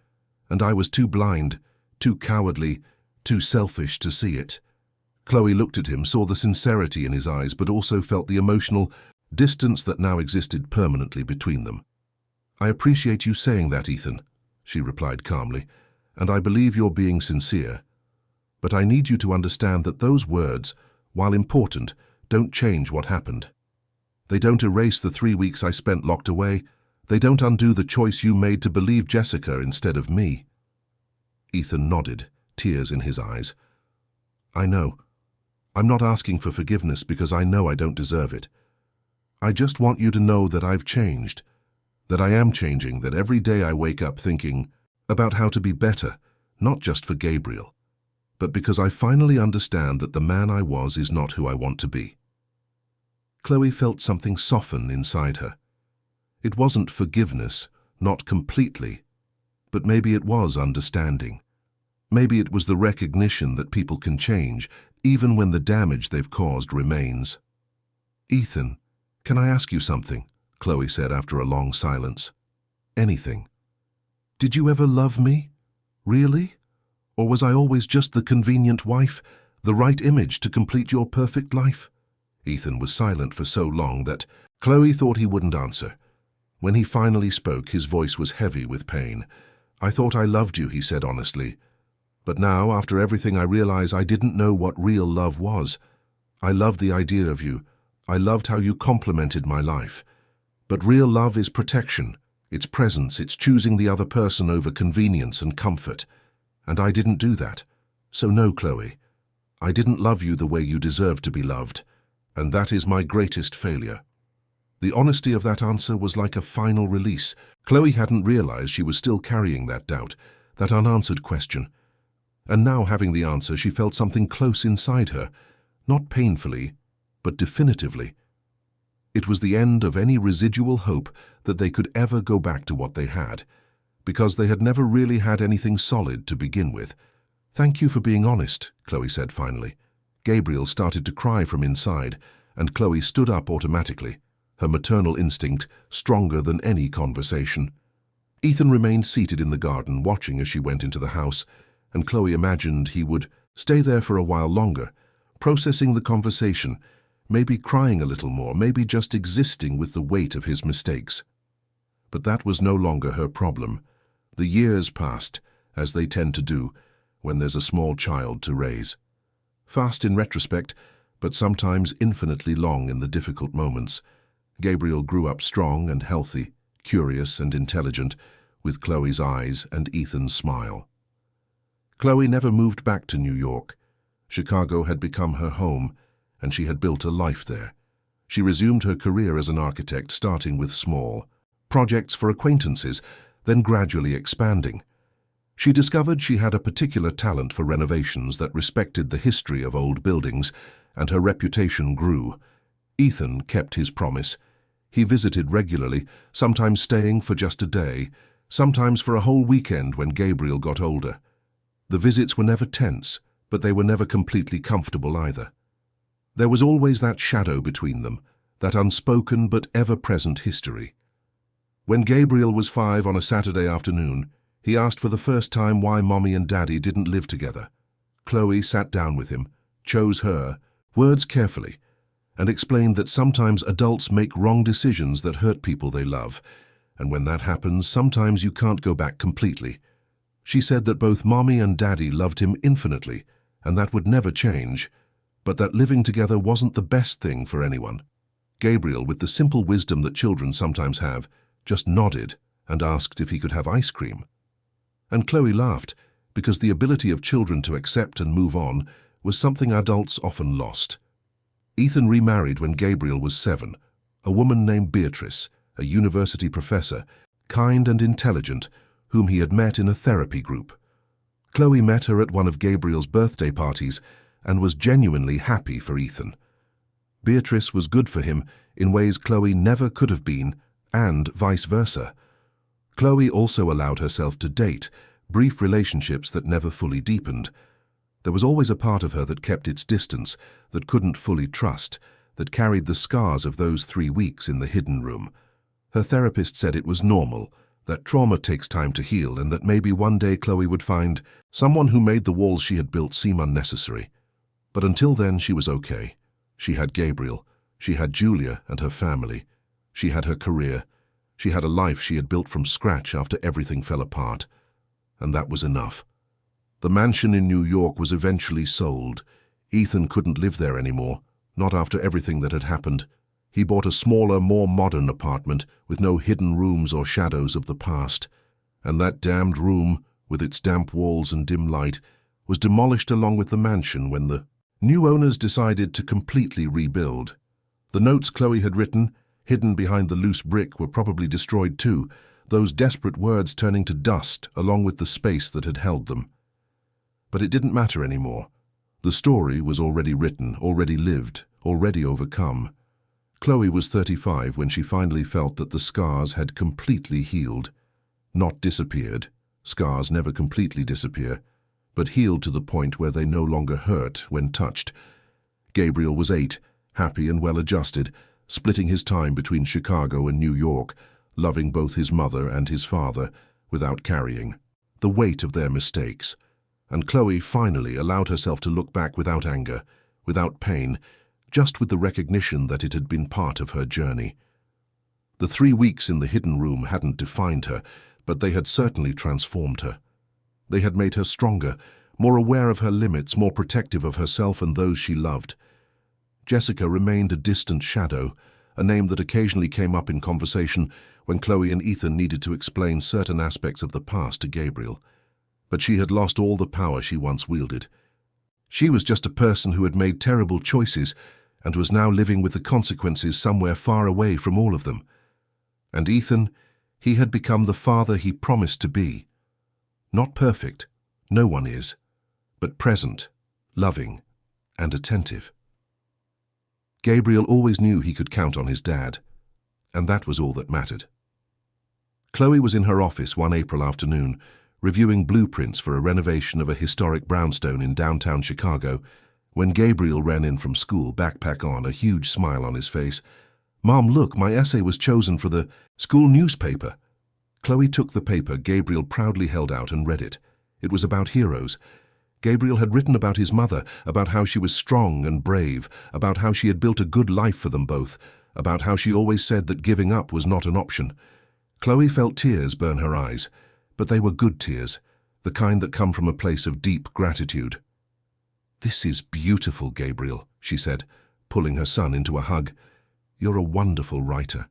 and I was too blind, too cowardly, too selfish to see it." Chloe looked at him, saw the sincerity in his eyes, but also felt the emotional distance that now existed permanently between them. "I appreciate you saying that, Ethan," she replied calmly, "and I believe you're being sincere. But I need you to understand that those words, while important, don't change what happened. They don't erase the 3 weeks I spent locked away. They don't undo the choice you made to believe Jessica instead of me." Ethan nodded, tears in his eyes. "I know. I'm not asking for forgiveness because I know I don't deserve it. I just want you to know that I've changed, that I am changing, that every day I wake up thinking about how to be better, not just for Gabriel, but because I finally understand that the man I was is not who I want to be." Chloe felt something soften inside her. It wasn't forgiveness, not completely, but maybe it was understanding. Maybe it was the recognition that people can change, even when the damage they've caused remains. "Ethan, can I ask you something?" Chloe said after a long silence. "Anything. Did you ever love me? Really? Or was I always just the convenient wife, the right image to complete your perfect life?" Ethan was silent for so long that Chloe thought he wouldn't answer. When he finally spoke, his voice was heavy with pain. "I thought I loved you," he said honestly. "But now, after everything, I realize I didn't know what real love was. I loved the idea of you. I loved how you complemented my life. But real love is protection. It's presence. It's choosing the other person over convenience and comfort. And I didn't do that. So no, Chloe. I didn't love you the way you deserve to be loved. And that is my greatest failure." The honesty of that answer was like a final release. Chloe hadn't realized she was still carrying that doubt, that unanswered question. And now, having the answer, she felt something close inside her, not painfully, but definitively. It was the end of any residual hope that they could ever go back to what they had, because they had never really had anything solid to begin with. "Thank you for being honest," Chloe said finally. Gabriel started to cry from inside, and Chloe stood up automatically, her maternal instinct stronger than any conversation. Ethan remained seated in the garden, watching as she went into the house, and Chloe imagined he would stay there for a while longer, processing the conversation, maybe crying a little more, maybe just existing with the weight of his mistakes. But that was no longer her problem. The years passed, as they tend to do, when there's a small child to raise. Fast in retrospect, but sometimes infinitely long in the difficult moments, Gabriel grew up strong and healthy, curious and intelligent, with Chloe's eyes and Ethan's smile. Chloe never moved back to New York. Chicago had become her home, and she had built a life there. She resumed her career as an architect, starting with small projects for acquaintances, then gradually expanding. She discovered she had a particular talent for renovations that respected the history of old buildings, and her reputation grew. Ethan kept his promise. He visited regularly, sometimes staying for just a day, sometimes for a whole weekend when Gabriel got older. The visits were never tense, but they were never completely comfortable either. There was always that shadow between them, that unspoken but ever-present history. When Gabriel was 5 on a Saturday afternoon, he asked for the first time why Mommy and Daddy didn't live together. Chloe sat down with him, chose her words carefully, and explained that sometimes adults make wrong decisions that hurt people they love, and when that happens, sometimes you can't go back completely. She said that both Mommy and Daddy loved him infinitely, and that would never change, but that living together wasn't the best thing for anyone. Gabriel, with the simple wisdom that children sometimes have, just nodded and asked if he could have ice cream. And Chloe laughed, because the ability of children to accept and move on was something adults often lost. Ethan remarried when Gabriel was 7, a woman named Beatrice, a university professor, kind and intelligent, whom he had met in a therapy group. Chloe met her at one of Gabriel's birthday parties and was genuinely happy for Ethan. Beatrice was good for him in ways Chloe never could have been, and vice versa. Chloe also allowed herself to date, brief relationships that never fully deepened. There was always a part of her that kept its distance, that couldn't fully trust, that carried the scars of those 3 weeks in the hidden room. Her therapist said it was normal, that trauma takes time to heal, and that maybe one day Chloe would find someone who made the walls she had built seem unnecessary. But until then, she was okay. She had Gabriel. She had Julia and her family. She had her career. She had a life she had built from scratch after everything fell apart. And that was enough. The mansion in New York was eventually sold. Ethan couldn't live there anymore, not after everything that had happened. He bought a smaller, more modern apartment with no hidden rooms or shadows of the past. And that damned room, with its damp walls and dim light, was demolished along with the mansion when the new owners decided to completely rebuild. The notes Chloe had written, hidden behind the loose brick, were probably destroyed too, those desperate words turning to dust along with the space that had held them. But it didn't matter anymore. The story was already written, already lived, already overcome. Chloe was 35 when she finally felt that the scars had completely healed. Not disappeared. Scars never completely disappear, but healed to the point where they no longer hurt when touched. Gabriel was 8, happy and well-adjusted, splitting his time between Chicago and New York, loving both his mother and his father, without carrying the weight of their mistakes. And Chloe finally allowed herself to look back without anger, without pain, just with the recognition that it had been part of her journey. The 3 weeks in the hidden room hadn't defined her, but they had certainly transformed her. They had made her stronger, more aware of her limits, more protective of herself and those she loved. Jessica remained a distant shadow, a name that occasionally came up in conversation when Chloe and Ethan needed to explain certain aspects of the past to Gabriel. But she had lost all the power she once wielded. She was just a person who had made terrible choices and was now living with the consequences somewhere far away from all of them. And Ethan, he had become the father he promised to be. Not perfect, no one is, but present, loving, and attentive. Gabriel always knew he could count on his dad, and that was all that mattered. Chloe was in her office one April afternoon, reviewing blueprints for a renovation of a historic brownstone in downtown Chicago, when Gabriel ran in from school, backpack on, a huge smile on his face. "Mom, look, my essay was chosen for the school newspaper." Chloe took the paper Gabriel proudly held out and read it. It was about heroes. Gabriel had written about his mother, about how she was strong and brave, about how she had built a good life for them both, about how she always said that giving up was not an option. Chloe felt tears burn her eyes, but they were good tears. the kind that come from a place of deep gratitude. "This is beautiful, Gabriel," she said, pulling her son into a hug. "You're a wonderful writer."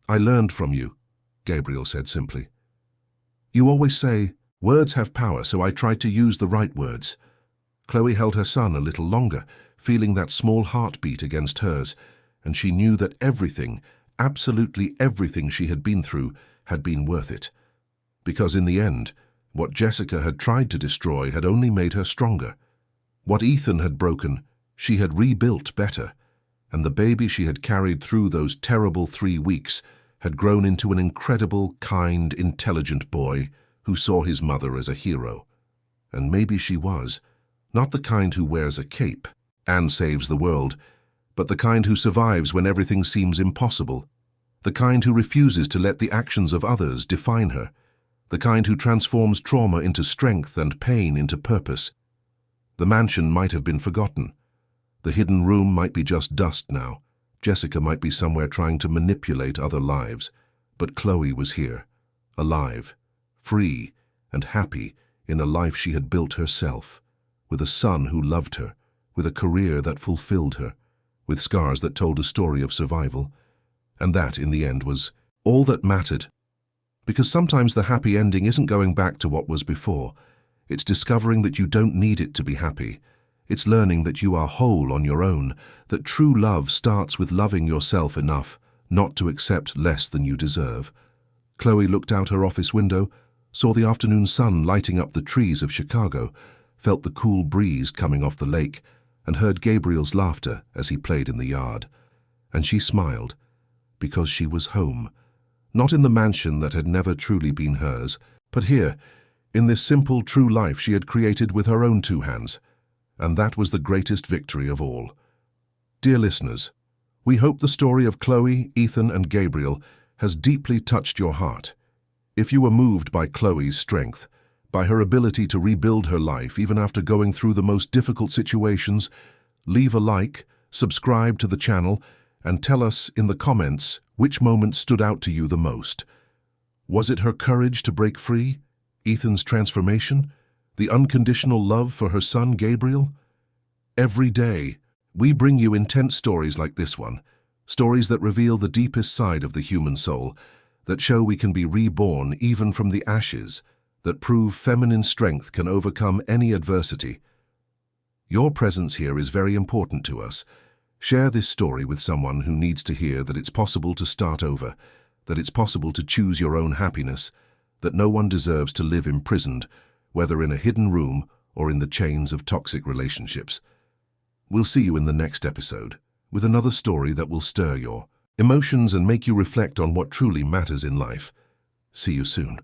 "I learned from you," Gabriel said simply. "You always say, words have power, so I tried to use the right words." Chloe held her son a little longer, feeling that small heartbeat against hers, and she knew that everything, absolutely everything she had been through, had been worth it. Because in the end, what Jessica had tried to destroy had only made her stronger. What Ethan had broken, she had rebuilt better, and the baby she had carried through those terrible 3 weeks had grown into an incredible, kind, intelligent boy who saw his mother as a hero. And maybe she was, not the kind who wears a cape and saves the world, but the kind who survives when everything seems impossible, the kind who refuses to let the actions of others define her, the kind who transforms trauma into strength and pain into purpose. The mansion might have been forgotten. The hidden room might be just dust now. Jessica might be somewhere trying to manipulate other lives. But Chloe was here, alive, free, and happy in a life she had built herself, with a son who loved her, with a career that fulfilled her, with scars that told a story of survival. And that, in the end, was all that mattered. Because sometimes the happy ending isn't going back to what was before. It's discovering that you don't need it to be happy. It's learning that you are whole on your own, that true love starts with loving yourself enough not to accept less than you deserve. Chloe looked out her office window, saw the afternoon sun lighting up the trees of Chicago, felt the cool breeze coming off the lake, and heard Gabriel's laughter as he played in the yard. And she smiled, because she was home, not in the mansion that had never truly been hers, but here, in this simple, true life she had created with her own 2 hands. And that was the greatest victory of all. Dear listeners, we hope the story of Chloe, Ethan, and Gabriel has deeply touched your heart. If you were moved by Chloe's strength, by her ability to rebuild her life even after going through the most difficult situations, leave a like, subscribe to the channel, and tell us in the comments which moment stood out to you the most. Was it her courage to break free? Ethan's transformation? The unconditional love for her son Gabriel? Every day, we bring you intense stories like this one, stories that reveal the deepest side of the human soul, that show we can be reborn even from the ashes, that prove feminine strength can overcome any adversity. Your presence here is very important to us. Share this story with someone who needs to hear that it's possible to start over, that it's possible to choose your own happiness, that no one deserves to live imprisoned, whether in a hidden room or in the chains of toxic relationships. We'll see you in the next episode, with another story that will stir your emotions and make you reflect on what truly matters in life. See you soon.